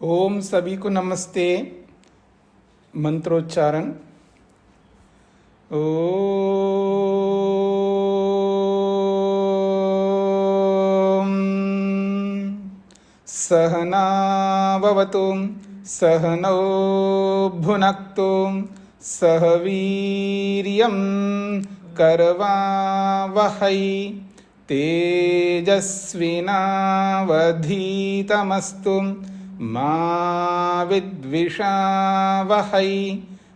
ओम सभी को नमस्ते। मंत्रोच्चारण। ओम सहना भवतु सहनौ भुनक्तु सह वीर्यं करवावहै तेजस्विनावधीतमस्तु मा विद्विषावहै।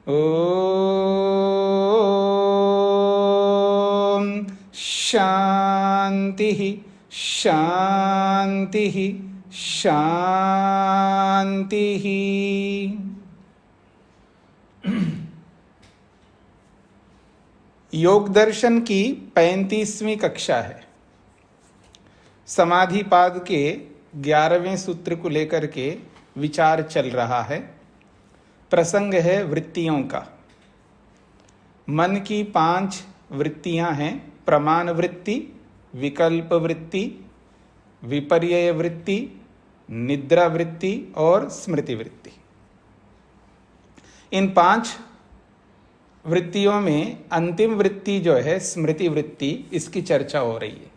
ओम शांति शांति शांति। योग दर्शन की 35वीं कक्षा है। समाधिपाद के 11वें सूत्र को लेकर के विचार चल रहा है। प्रसंग है वृत्तियों का। मन की 5 वृत्तियां हैं: प्रमाण वृत्ति, विकल्प वृत्ति, विपर्यय वृत्ति, निद्रा वृत्ति और स्मृति वृत्ति। इन 5 वृत्तियों में अंतिम वृत्ति जो है स्मृति वृत्ति, इसकी चर्चा हो रही है।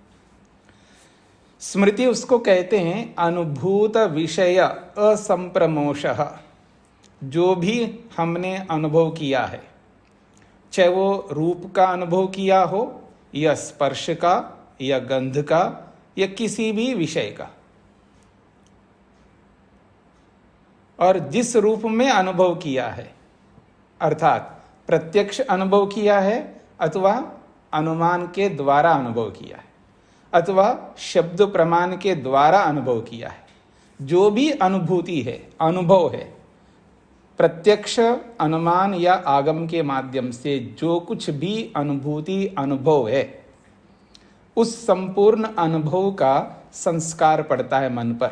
स्मृति उसको कहते हैं अनुभूत विषय असंप्रमोषः। जो भी हमने अनुभव किया है, चाहे वो रूप का अनुभव किया हो या स्पर्श का या गंध का या किसी भी विषय का, और जिस रूप में अनुभव किया है, अर्थात प्रत्यक्ष अनुभव किया है अथवा अनुमान के द्वारा अनुभव किया है अथवा शब्द प्रमाण के द्वारा अनुभव किया है, जो भी अनुभूति है, अनुभव है, प्रत्यक्ष अनुमान या आगम के माध्यम से जो कुछ भी अनुभूति अनुभव है, उस संपूर्ण अनुभव का संस्कार पड़ता है मन पर।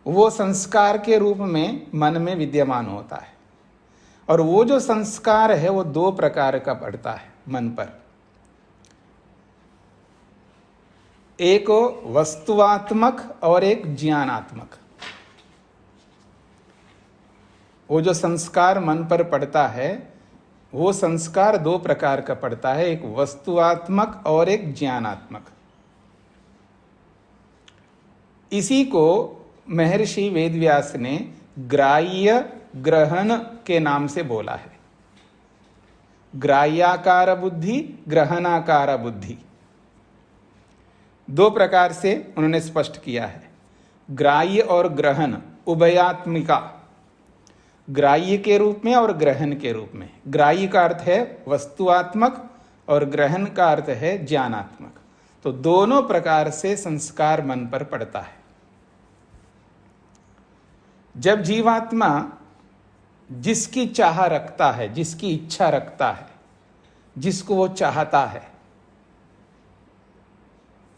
वो संस्कार के रूप में मन में विद्यमान होता है, और वो जो संस्कार है वो 2 प्रकार का पड़ता है मन पर। एक वस्तुआत्मक और एक ज्ञानात्मक। वो जो संस्कार मन पर पड़ता है, वो संस्कार 2 प्रकार का पड़ता है, एक वस्तुआत्मक और एक ज्ञानात्मक। इसी को महर्षि वेदव्यास ने ग्राह्य ग्रहण के नाम से बोला है। ग्राह्याकार बुद्धि, ग्रहणाकार बुद्धि, 2 प्रकार से उन्होंने स्पष्ट किया है। ग्राह्य और ग्रहण उभयात्मिका, ग्राह्य के रूप में और ग्रहण के रूप में। ग्राह्य का अर्थ है वस्तुआत्मक और ग्रहण का अर्थ है ज्ञानात्मक। तो दोनों प्रकार से संस्कार मन पर पड़ता है। जब जीवात्मा जिसकी चाह रखता है, जिसकी इच्छा रखता है, जिसको वो चाहता है,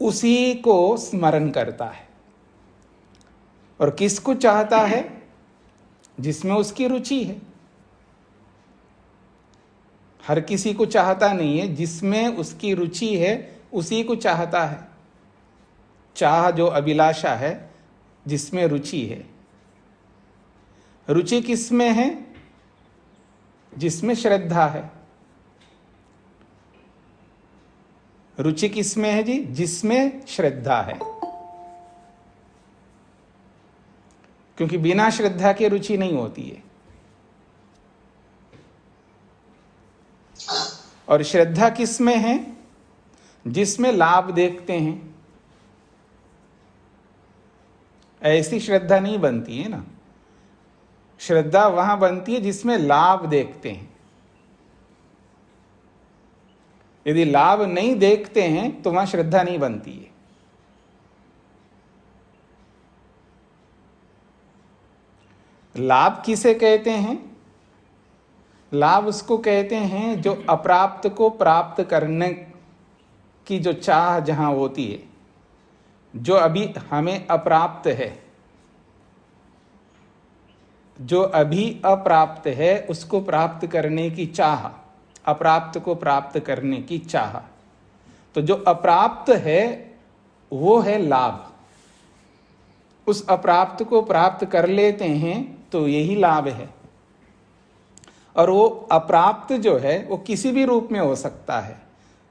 उसी को स्मरण करता है। और किसको चाहता है? जिसमें उसकी रुचि है। हर किसी को चाहता नहीं है, जिसमें उसकी रुचि है उसी को चाहता है। चाह जो अभिलाषा है, जिसमें रुचि है। रुचि किसमें है? जिसमें श्रद्धा है। रुचि किसमें है जी? जिसमें श्रद्धा है। क्योंकि बिना श्रद्धा के रुचि नहीं होती है। और श्रद्धा किसमें है? जिसमें लाभ देखते हैं। ऐसी श्रद्धा नहीं बनती है ना। श्रद्धा वहां बनती है जिसमें लाभ देखते हैं। यदि लाभ नहीं देखते हैं तो वहां श्रद्धा नहीं बनती है। लाभ किसे कहते हैं? लाभ उसको कहते हैं जो अप्राप्त को प्राप्त करने की जो चाह जहां होती है, जो अभी हमें अप्राप्त है, जो अभी अप्राप्त है उसको प्राप्त करने की चाह, अप्राप्त को प्राप्त करने की चाह। तो जो अप्राप्त है वो है लाभ। उस अप्राप्त को प्राप्त कर लेते हैं तो यही लाभ है। और वो अप्राप्त जो है वो किसी भी रूप में हो सकता है,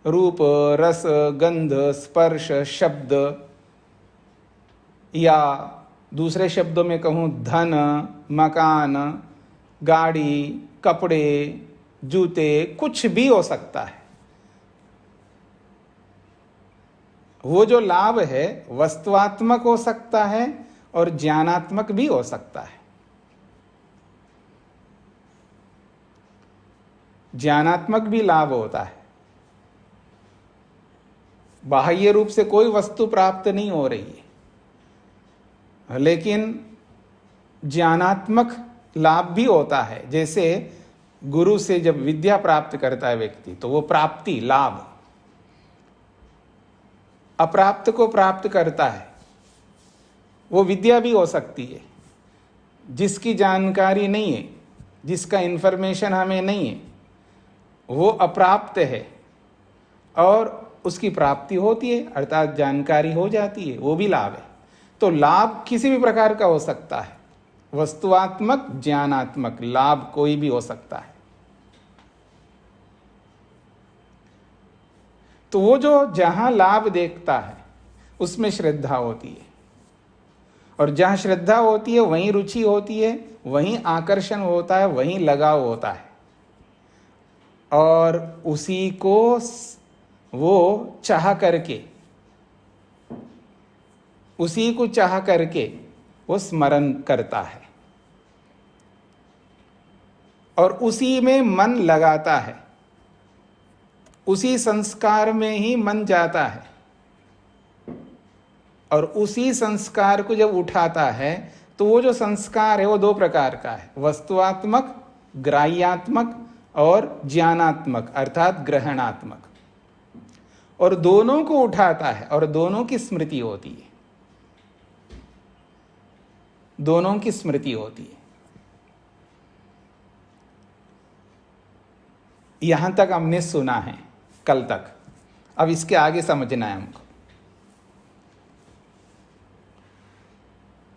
रूप, रस, गंध, स्पर्श, शब्द, या दूसरे शब्दों में कहूँ धन, मकान, गाड़ी, कपड़े, जूते, कुछ भी हो सकता है। वो जो लाभ है वस्तुआत्मक हो सकता है और ज्ञानात्मक भी हो सकता है। ज्ञानात्मक भी लाभ होता है। बाह्य रूप से कोई वस्तु प्राप्त नहीं हो रही है, लेकिन ज्ञानात्मक लाभ भी होता है। जैसे गुरु से जब विद्या प्राप्त करता है व्यक्ति, तो वो प्राप्ति, लाभ। अप्राप्त को प्राप्त करता है, वो विद्या भी हो सकती है। जिसकी जानकारी नहीं है, जिसका इंफॉर्मेशन हमें नहीं है, वो अप्राप्त है और उसकी प्राप्ति होती है, अर्थात जानकारी हो जाती है, वो भी लाभ है। तो लाभ किसी भी प्रकार का हो सकता है, वस्तुआत्मक, ज्ञानात्मक, लाभ कोई भी हो सकता है। तो वो जो जहां लाभ देखता है उसमें श्रद्धा होती है, और जहां श्रद्धा होती है वहीं रुचि होती है, वहीं आकर्षण होता है, वहीं लगाव होता है, और उसी को वो चाह करके, उसी को चाह करके वो स्मरण करता है और उसी में मन लगाता है, उसी संस्कार में ही मन जाता है, और उसी संस्कार को जब उठाता है तो वो जो संस्कार है वो दो प्रकार का है, वस्तुआत्मक, ग्राह्यात्मक, और ज्ञानात्मक अर्थात ग्रहणात्मक। और दोनों को उठाता है और दोनों की स्मृति होती है, दोनों की स्मृति होती है। यहां तक हमने सुना है कल तक, अब इसके आगे समझना है हमको।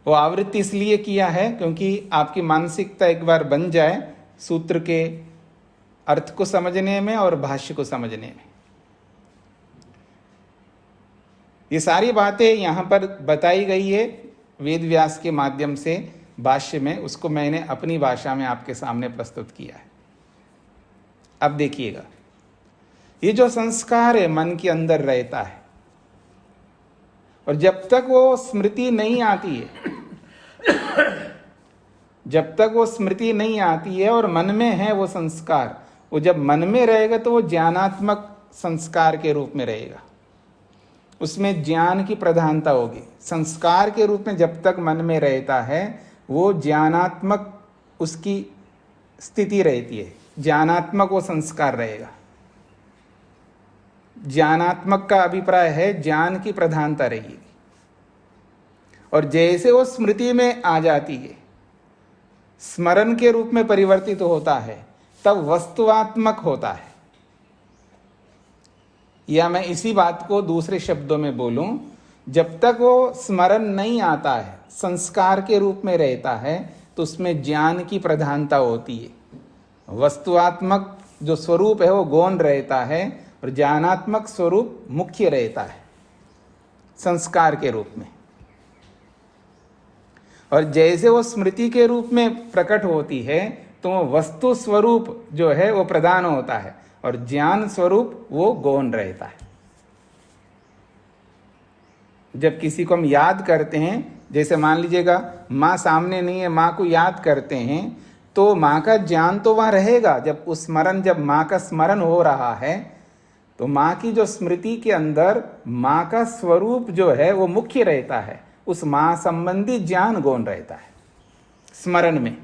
वो आवृत्ति इसलिए किया है क्योंकि आपकी मानसिकता एक बार बन जाए सूत्र के अर्थ को समझने में और भाष्य को समझने में। ये सारी बातें यहां पर बताई गई है वेद व्यास के माध्यम से भाष्य में, उसको मैंने अपनी भाषा में आपके सामने प्रस्तुत किया है। अब देखिएगा, ये जो संस्कार है मन के अंदर रहता है, और जब तक वो स्मृति नहीं आती है, जब तक वो स्मृति नहीं आती है और मन में है वो संस्कार, वो जब मन में रहेगा तो वो ज्ञानात्मक संस्कार के रूप में रहेगा, उसमें ज्ञान की प्रधानता होगी। संस्कार के रूप में जब तक मन में रहता है वो ज्ञानात्मक उसकी स्थिति रहती है, ज्ञानात्मक वो संस्कार रहेगा। ज्ञानात्मक का अभिप्राय है ज्ञान की प्रधानता रहेगी, और जैसे वो स्मृति में आ जाती है, स्मरण के रूप में परिवर्तित होता है, तब वस्तुआत्मक होता है। या मैं इसी बात को दूसरे शब्दों में बोलूं, जब तक वो स्मरण नहीं आता है, संस्कार के रूप में रहता है, तो उसमें ज्ञान की प्रधानता होती है। वस्तुआत्मक जो स्वरूप है वो गौण रहता है और ज्ञानात्मक स्वरूप मुख्य रहता है संस्कार के रूप में। और जैसे वो स्मृति के रूप में प्रकट होती है तो वो वस्तु स्वरूप जो है वो प्रधान होता है और ज्ञान स्वरूप वो गौण रहता है। जब किसी को हम याद करते हैं, जैसे मान लीजिएगा माँ सामने नहीं है, माँ को याद करते हैं, तो माँ का ज्ञान तो वहाँ रहेगा। जब उस स्मरण, जब माँ का स्मरण हो रहा है तो माँ की जो स्मृति के अंदर माँ का स्वरूप जो है वो मुख्य रहता है, उस माँ संबंधी ज्ञान गौण रहता है स्मरण में।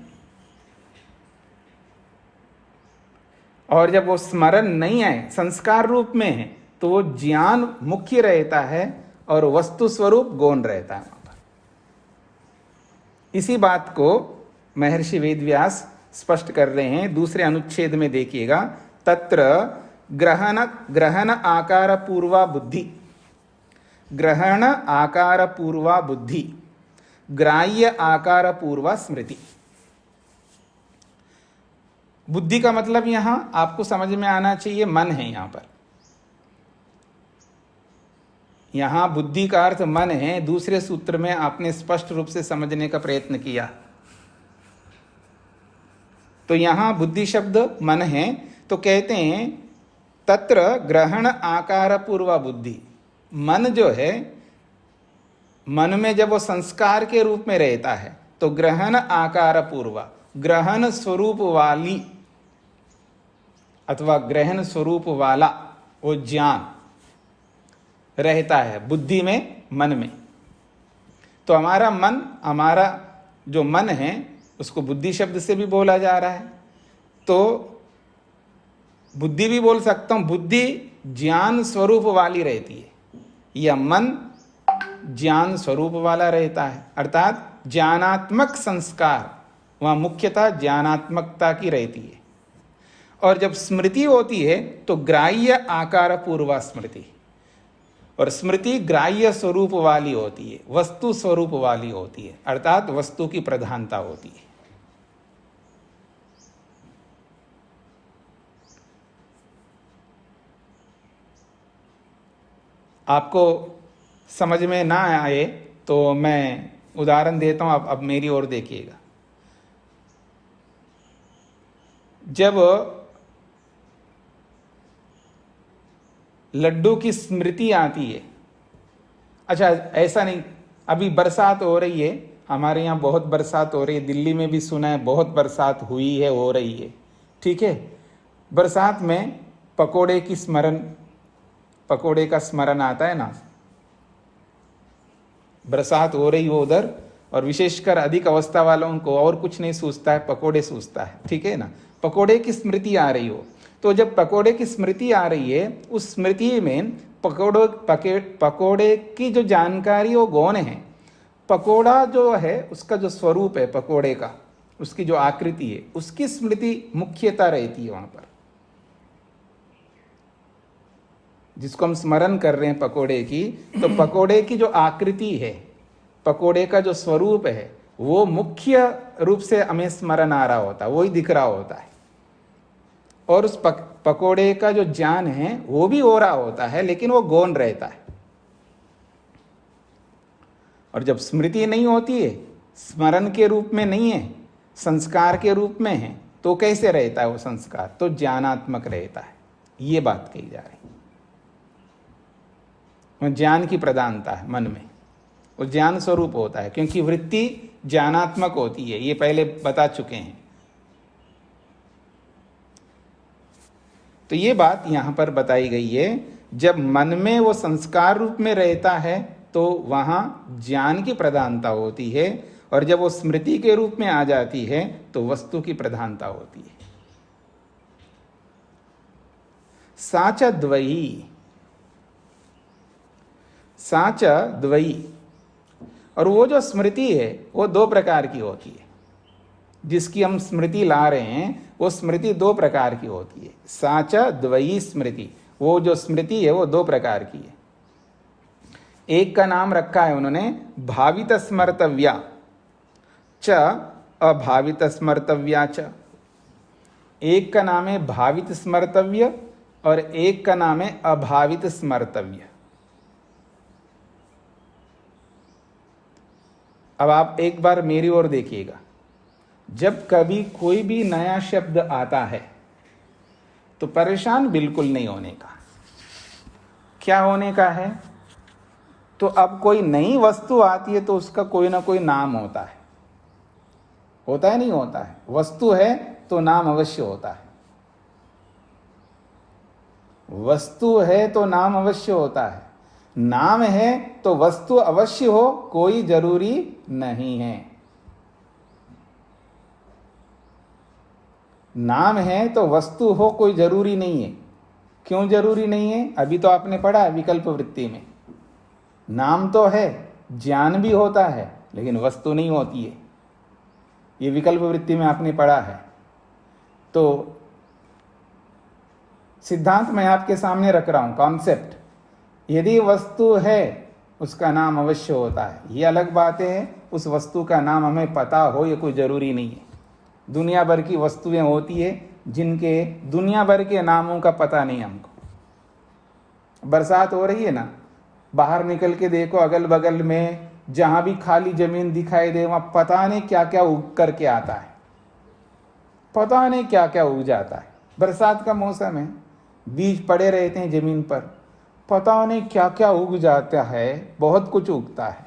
और जब वो स्मरण नहीं आए, संस्कार रूप में है, तो वो ज्ञान मुख्य रहता है और वस्तु स्वरूप गौण रहता है वहां पर। इसी बात को महर्षि वेदव्यास स्पष्ट कर रहे हैं दूसरे अनुच्छेद में। देखिएगा, तत्र ग्रहण आकार पूर्वा बुद्धि, ग्रहण आकार पूर्वा बुद्धि ग्राह्य आकार पूर्वा स्मृति। बुद्धि का मतलब यहां आपको समझ में आना चाहिए मन है। यहां बुद्धि का अर्थ मन है। दूसरे सूत्र में आपने स्पष्ट रूप से समझने का प्रयत्न किया। तो यहां बुद्धि शब्द मन है, तो कहते हैं तत्र ग्रहण आकार पूर्वा बुद्धि। मन जो है, मन में जब वो संस्कार के रूप में रहता है तो ग्रहण आकार पूर्वा, ग्रहण स्वरूप वाली अथवा ग्रहण स्वरूप वाला वो ज्ञान रहता है बुद्धि में, मन में। तो हमारा जो मन है उसको बुद्धि शब्द से भी बोला जा रहा है। तो बुद्धि भी बोल सकता हूं, बुद्धि ज्ञान स्वरूप वाली रहती है या मन ज्ञान स्वरूप वाला रहता है, अर्थात ज्ञानात्मक संस्कार वहां मुख्यतः ज्ञानात्मकता की रहती है। और जब स्मृति होती है तो ग्राह्य आकार पूर्वा स्मृति, और स्मृति ग्राह्य स्वरूप वाली होती है, वस्तु स्वरूप वाली होती है, अर्थात वस्तु की प्रधानता होती है। आपको समझ में ना आए तो मैं उदाहरण देता हूं, अब मेरी ओर देखिएगा। जब लड्डू की स्मृति आती है, अच्छा ऐसा नहीं, अभी बरसात हो रही है, हमारे यहाँ बहुत बरसात हो रही है, दिल्ली में भी सुना है बहुत बरसात हुई है, हो रही है, ठीक है। बरसात में पकोड़े का स्मरण आता है ना। बरसात हो रही हो उधर, और विशेषकर अधिक अवस्था वालों को और कुछ नहीं सूझता है, पकोड़े सूझता है, ठीक है ना। पकोड़े की स्मृति आ रही हो, तो जब पकोड़े की स्मृति आ रही है, उस स्मृति में पकोड़े की जो जानकारी वो गौण है। पकोड़ा जो है उसका जो स्वरूप है पकोड़े का, उसकी जो आकृति है, उसकी स्मृति मुख्यता रहती है वहां पर, जिसको हम स्मरण कर रहे हैं पकोड़े की। तो पकोड़े की जो आकृति है, पकोड़े का जो स्वरूप है, वो मुख्य रूप से हमें स्मरण आ रहा होता है, वो ही दिख रहा होता है। और उस पकोड़े का जो ज्ञान है वो भी हो रहा होता है, लेकिन वो गौण रहता है। और जब स्मृति नहीं होती है, स्मरण के रूप में नहीं है, संस्कार के रूप में है, तो कैसे रहता है वो संस्कार? तो ज्ञानात्मक रहता है। ये बात कही जा रही है। ज्ञान की प्रधानता है मन में, वो ज्ञान स्वरूप होता है, क्योंकि वृत्ति ज्ञानात्मक होती है, ये पहले बता चुके हैं। तो ये बात यहां पर बताई गई है। जब मन में वो संस्कार रूप में रहता है तो वहां ज्ञान की प्रधानता होती है, और जब वो स्मृति के रूप में आ जाती है तो वस्तु की प्रधानता होती है। साच द्वयी, साच द्वयी। और वो जो स्मृति है वो दो प्रकार की होती है। जिसकी हम स्मृति ला रहे हैं वो स्मृति दो प्रकार की होती है। साच द्वयी स्मृति, वो जो स्मृति है वो दो प्रकार की है। एक का नाम रखा है उन्होंने भावित स्मर्तव्या च अभावित स्मर्तव्या च। एक का नाम है भावित स्मर्तव्य और एक का नाम है अभावित स्मर्तव्य। अब आप एक बार मेरी ओर देखिएगा। जब कभी कोई भी नया शब्द आता है तो परेशान बिल्कुल नहीं होने का। क्या होने का है? तो अब कोई नई वस्तु आती है तो उसका कोई ना कोई नाम होता है। होता है नहीं होता है? वस्तु है तो नाम अवश्य होता है। वस्तु है तो नाम अवश्य होता है। नाम है तो वस्तु अवश्य हो, कोई जरूरी नहीं है। नाम है तो वस्तु हो, कोई जरूरी नहीं है। क्यों जरूरी नहीं है? अभी तो आपने पढ़ा है विकल्प वृत्ति में। नाम तो है, ज्ञान भी होता है, लेकिन वस्तु नहीं होती है। ये विकल्प वृत्ति में आपने पढ़ा है। तो सिद्धांत मैं आपके सामने रख रहा हूं, कॉन्सेप्ट। यदि वस्तु है उसका नाम अवश्य होता है। ये अलग बात है उस वस्तु का नाम हमें पता हो, ये कोई ज़रूरी नहीं है। दुनिया भर की वस्तुएं होती है जिनके दुनिया भर के नामों का पता नहीं हमको। बरसात हो रही है ना, बाहर निकल के देखो, अगल बगल में जहाँ भी खाली ज़मीन दिखाई दे वहाँ पता नहीं क्या क्या उग करके आता है, पता नहीं क्या क्या उग जाता है। बरसात का मौसम है, बीज पड़े रहते हैं ज़मीन पर, पता नहीं क्या क्या उग जाता है। बहुत कुछ उगता है,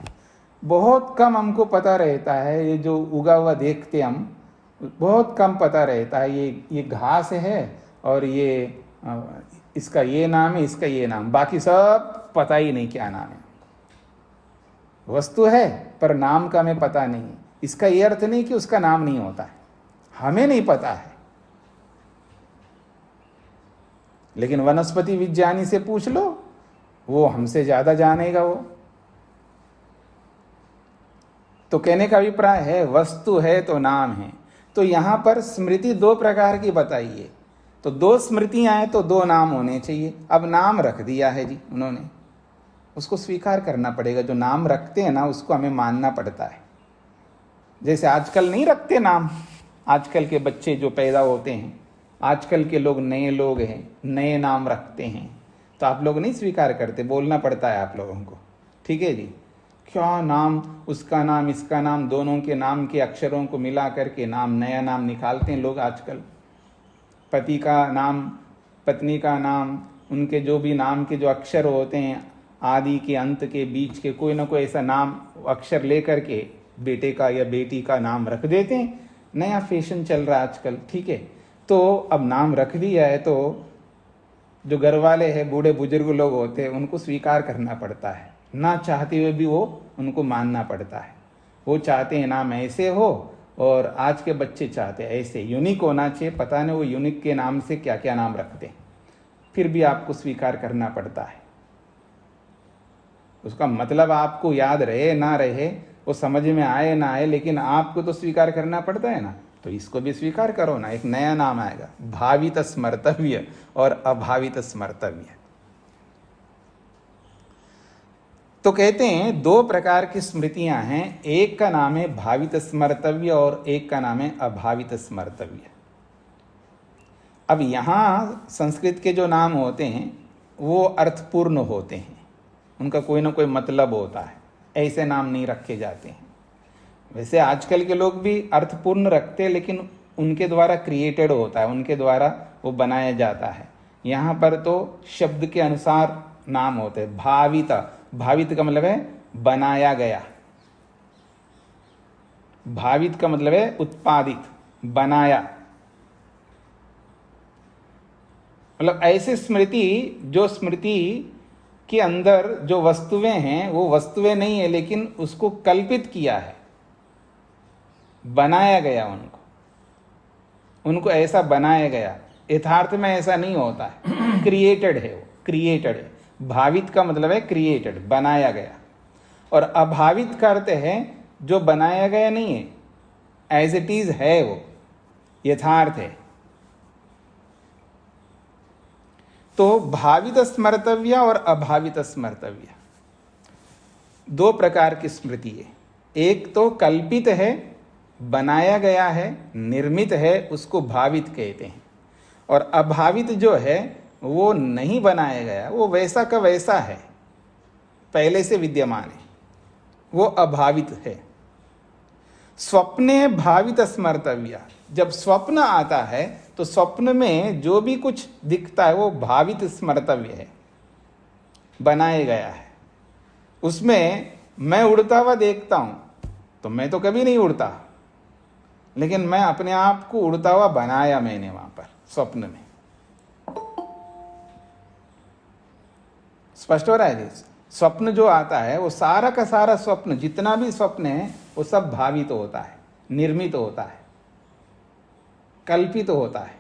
बहुत कम हमको पता रहता है। ये जो उगा हुआ देखते हम, बहुत कम पता रहता है ये घास है और ये इसका ये नाम है, इसका ये नाम, बाकी सब पता ही नहीं क्या नाम है। वस्तु है पर नाम का हमें पता नहीं है। इसका ये अर्थ नहीं कि उसका नाम नहीं होता है, हमें नहीं पता है। लेकिन वनस्पति विज्ञानी से पूछ लो, वो हमसे ज्यादा जानेगा वो। तो कहने का अभिप्राय है वस्तु है तो नाम है। तो यहां पर स्मृति दो प्रकार की बताइए, तो दो स्मृतियां हैं तो दो नाम होने चाहिए। अब नाम रख दिया है जी उन्होंने, उसको स्वीकार करना पड़ेगा। जो नाम रखते हैं ना उसको हमें मानना पड़ता है। जैसे आजकल नहीं रखते नाम, आजकल के बच्चे जो पैदा होते हैं, आजकल के लोग नए लोग हैं, नए नाम रखते हैं, तो आप लोग नहीं स्वीकार करते, बोलना पड़ता है आप लोगों को। ठीक है जी, क्या नाम, उसका नाम, इसका नाम, दोनों के नाम के अक्षरों को मिला करके नाम, नया नाम निकालते हैं लोग आजकल। पति का नाम, पत्नी का नाम, उनके जो भी नाम के जो अक्षर होते हैं, आदि के, अंत के, बीच के, कोई ना कोई ऐसा नाम अक्षर लेकर के बेटे का या बेटी का नाम रख देते हैं। नया फैशन चल रहा है आजकल। ठीक है, तो अब नाम रख दिया है तो जो घर वाले हैं, बूढ़े बुजुर्ग लोग होते हैं, उनको स्वीकार करना पड़ता है। ना चाहते हुए भी वो उनको मानना पड़ता है। वो चाहते हैं नाम ऐसे हो, और आज के बच्चे चाहते हैं ऐसे, यूनिक होना चाहिए। पता नहीं वो यूनिक के नाम से क्या क्या नाम रखते हैं, फिर भी आपको स्वीकार करना पड़ता है। उसका मतलब आपको याद रहे ना रहे, वो समझ में आए ना आए, लेकिन आपको तो स्वीकार करना पड़ता है ना। तो इसको भी स्वीकार करो ना। एक नया नाम आएगा, भावित स्मर्तव्य और अभावित स्मर्तव्य। तो कहते हैं दो प्रकार की स्मृतियां हैं, एक का नाम है भावित स्मर्तव्य और एक का नाम है अभावित स्मर्तव्य। अब यहां संस्कृत के जो नाम होते हैं वो अर्थपूर्ण होते हैं, उनका कोई ना कोई मतलब होता है, ऐसे नाम नहीं रखे जाते हैं। वैसे आजकल के लोग भी अर्थपूर्ण रखते हैं, लेकिन उनके द्वारा क्रिएटेड होता है, उनके द्वारा वो बनाया जाता है। यहाँ पर तो शब्द के अनुसार नाम होते हैं। भावित, भावित का मतलब है बनाया गया, भावित का मतलब है उत्पादित, बनाया। मतलब ऐसी स्मृति जो स्मृति के अंदर जो वस्तुएं हैं वो वस्तुएं नहीं है, लेकिन उसको कल्पित किया है, बनाया गया उनको ऐसा बनाया गया। यथार्थ में ऐसा नहीं होता है, क्रिएटेड है वो, क्रिएटेड है। भावित का मतलब है क्रिएटेड, बनाया गया। और अभावित का अर्थ है जो बनाया गया नहीं है, एज इट इज है, वो यथार्थ है। तो भावित स्मर्तव्य और अभावित स्मर्तव्य दो प्रकार की स्मृति है। एक तो कल्पित है, बनाया गया है, निर्मित है, उसको भावित कहते हैं। और अभावित जो है वो नहीं बनाया गया, वो वैसा का वैसा है, पहले से विद्यमान है, वो अभावित है। स्वप्ने भावित स्मर्तव्य, जब स्वप्न आता है तो स्वप्न में जो भी कुछ दिखता है वो भावित स्मर्तव्य है, बनाया गया है। उसमें मैं उड़ता हुआ देखता हूं तो मैं तो कभी नहीं उड़ता, लेकिन मैं अपने आप को उड़ता हुआ बनाया मैंने वहां पर स्वप्न में। स्पष्ट हो रहा है जी? स्वप्न जो आता है वो सारा का सारा स्वप्न, जितना भी स्वप्न है वो सब भावित होता है, निर्मित होता है, कल्पित होता है।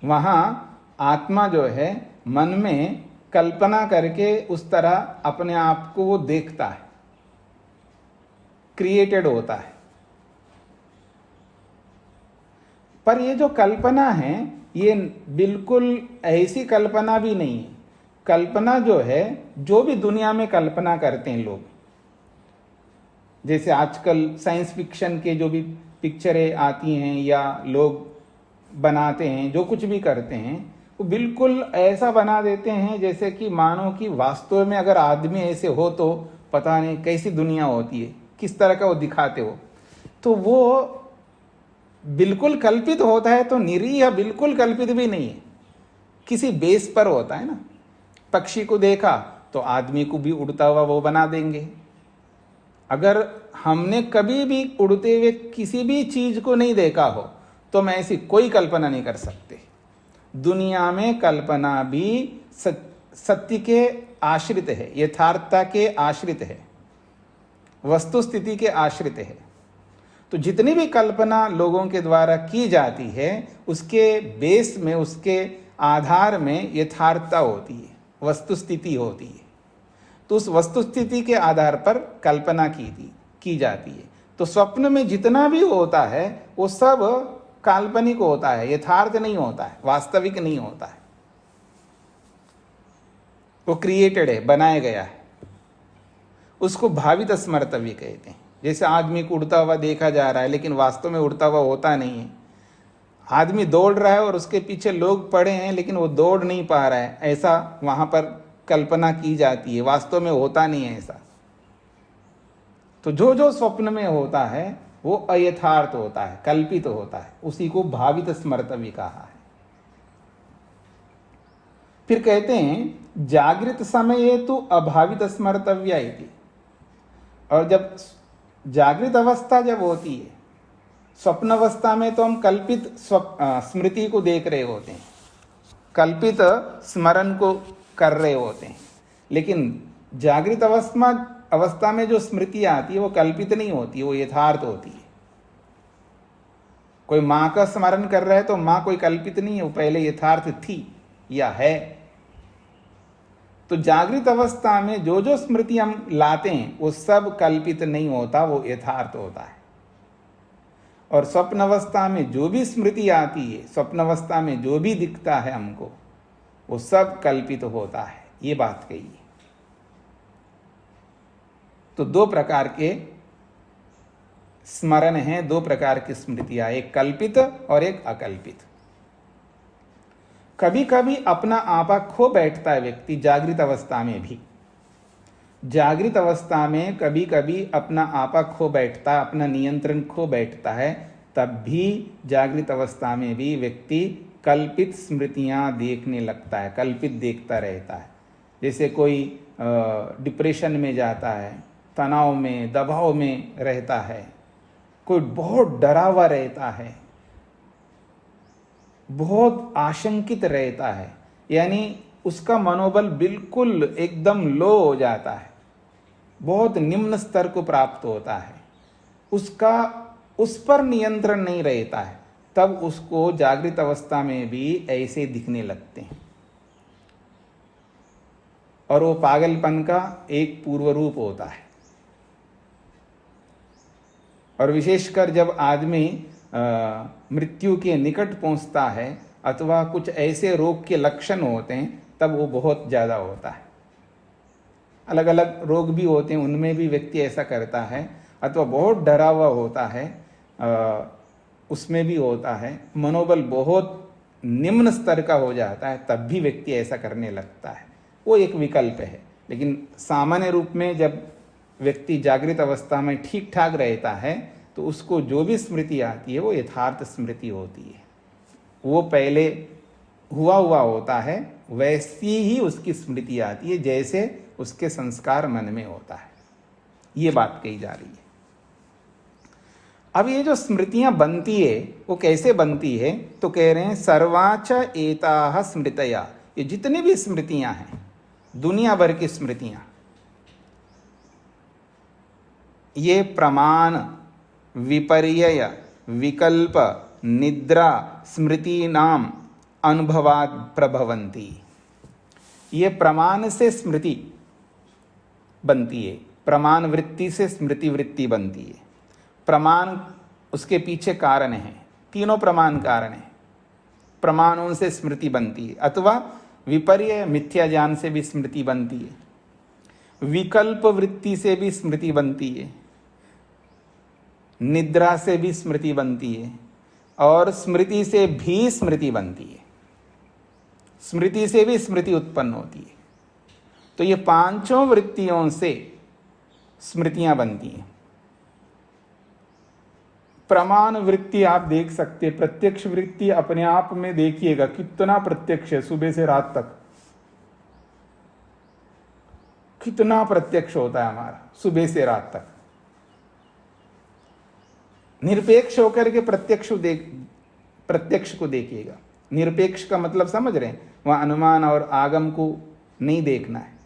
वहां आत्मा जो है मन में कल्पना करके उस तरह अपने आप को वो देखता है, क्रिएटेड होता है। पर ये जो कल्पना है ये बिल्कुल ऐसी कल्पना भी नहीं है कल्पना जो है, जो भी दुनिया में कल्पना करते हैं लोग, जैसे आजकल साइंस फिक्शन के जो भी पिक्चरें आती हैं या लोग बनाते हैं, जो कुछ भी करते हैं, वो बिल्कुल ऐसा बना देते हैं जैसे कि मानो कि वास्तव में अगर आदमी ऐसे हो तो पता नहीं कैसी दुनिया होती है, किस तरह का वो दिखाते हो। तो वो बिल्कुल कल्पित होता है तो निरीह बिल्कुल कल्पित भी नहीं है, किसी बेस पर होता है ना। पक्षी को देखा तो आदमी को भी उड़ता हुआ वो बना देंगे। अगर हमने कभी भी उड़ते हुए किसी भी चीज को नहीं देखा हो तो मैं ऐसी कोई कल्पना नहीं कर सकते। दुनिया में कल्पना भी सत्य के आश्रित है, यथार्थता के आश्रित है, वस्तु स्थिति के आश्रित है। तो जितनी भी कल्पना लोगों के द्वारा की जाती है उसके बेस में, उसके आधार में यथार्थता होती है, वस्तु स्थिति होती है। तो उस वस्तु स्थिति के आधार पर कल्पना की जाती है। तो स्वप्न में जितना भी होता है वो सब काल्पनिक होता है, यथार्थ नहीं होता है, वास्तविक नहीं होता है। वो क्रिएटेड है, बनाया गया है। उसको भावित स्मर्तव्य कहते हैं। जैसे आदमी को उड़ता हुआ देखा जा रहा है लेकिन वास्तव में उड़ता हुआ होता नहीं है। आदमी दौड़ रहा है और उसके पीछे लोग पड़े हैं लेकिन वो दौड़ नहीं पा रहा है, ऐसा वहां पर कल्पना की जाती है, वास्तव में होता नहीं है ऐसा। तो जो जो स्वप्न में होता है वो अयथार्थ होता है, कल्पित होता है, उसी को भावित स्मर्तव्य कहा है। फिर कहते हैं जागृत समय तो अभावित स्मर्तव्य इति। और जब जागृत अवस्था जब होती है, स्वप्न अवस्था में तो हम कल्पित स्मृति को देख रहे होते हैं, कल्पित स्मरण को कर रहे होते हैं। लेकिन जागृत अवस्था में जो स्मृति आती है वो कल्पित नहीं होती, वो यथार्थ होती है। कोई माँ का स्मरण कर रहा है तो माँ कोई कल्पित नहीं है, वो पहले यथार्थ थी या है। तो जागृत अवस्था में जो जो स्मृति हम लाते हैं वो सब कल्पित नहीं होता, वो यथार्थ होता है। और स्वप्न अवस्था में जो भी स्मृति आती है, स्वप्न अवस्था में जो भी दिखता है हमको, वो सब कल्पित होता है। ये बात कही है। तो दो प्रकार के स्मरण हैं, दो प्रकार की स्मृतियां, एक कल्पित और एक अकल्पित। कभी कभी अपना आपा खो बैठता है व्यक्ति जागृत अवस्था में भी। जागृत अवस्था में कभी कभी अपना आपा खो बैठता है, अपना नियंत्रण खो बैठता है। तब भी जागृत अवस्था में भी व्यक्ति कल्पित स्मृतियां देखने लगता है, कल्पित देखता रहता है। जैसे कोई डिप्रेशन में जाता है, तनाव में, दबाव में रहता है, कोई बहुत डरा हुआ रहता है, बहुत आशंकित रहता है, यानी उसका मनोबल बिल्कुल एकदम लो हो जाता है, बहुत निम्न स्तर को प्राप्त होता है, उसका उस पर नियंत्रण नहीं रहता है, तब उसको जागृत अवस्था में भी ऐसे दिखने लगते हैं। और वो पागलपन का एक पूर्व रूप होता है। और विशेषकर जब आदमी मृत्यु के निकट पहुंचता है अथवा कुछ ऐसे रोग के लक्षण होते हैं, तब वो बहुत ज़्यादा होता है। अलग अलग रोग भी होते हैं, उनमें भी व्यक्ति ऐसा करता है। अथवा बहुत डरा हुआ होता है, उसमें भी होता है। मनोबल बहुत निम्न स्तर का हो जाता है, तब भी व्यक्ति ऐसा करने लगता है। वो एक विकल्प है। लेकिन सामान्य रूप में जब व्यक्ति जागृत अवस्था में ठीक ठाक रहता है तो उसको जो भी स्मृति आती है वो यथार्थ स्मृति होती है। वो पहले हुआ होता है, वैसी ही उसकी स्मृति आती है जैसे उसके संस्कार मन में होता है। ये बात कही जा रही है। अब ये जो स्मृतियां बनती है वो कैसे बनती है, तो कह रहे हैं सर्वाच एताः स्मृतया। ये जितनी भी स्मृतियां हैं, दुनिया भर की स्मृतियां, ये प्रमाण, विपर्यय, विकल्प, निद्रा स्मृति नाम अनुभवात् प्रभवन्ति। ये प्रमाण से स्मृति बनती है, प्रमाण वृत्ति से स्मृति वृत्ति बनती है। प्रमाण उसके पीछे कारण है, तीनों प्रमाण कारण है। प्रमाणों से स्मृति बनती है। अथवा विपर्य मिथ्या ज्ञान से भी स्मृति बनती है, विकल्प वृत्ति से भी स्मृति बनती है, निद्रा से भी स्मृति बनती है, और स्मृति से भी स्मृति बनती है। स्मृति से भी स्मृति उत्पन्न होती है। तो ये पांचों वृत्तियों से स्मृतियां बनती हैं। प्रमाण वृत्ति आप देख सकते हैं, प्रत्यक्ष वृत्ति अपने आप में देखिएगा कितना प्रत्यक्ष है, सुबह से रात तक कितना प्रत्यक्ष होता है हमारा, सुबह से रात तक। निरपेक्ष होकर के प्रत्यक्ष को देखिएगा। निरपेक्ष का मतलब समझ रहे हैं, वहां अनुमान और आगम को नहीं देखना है।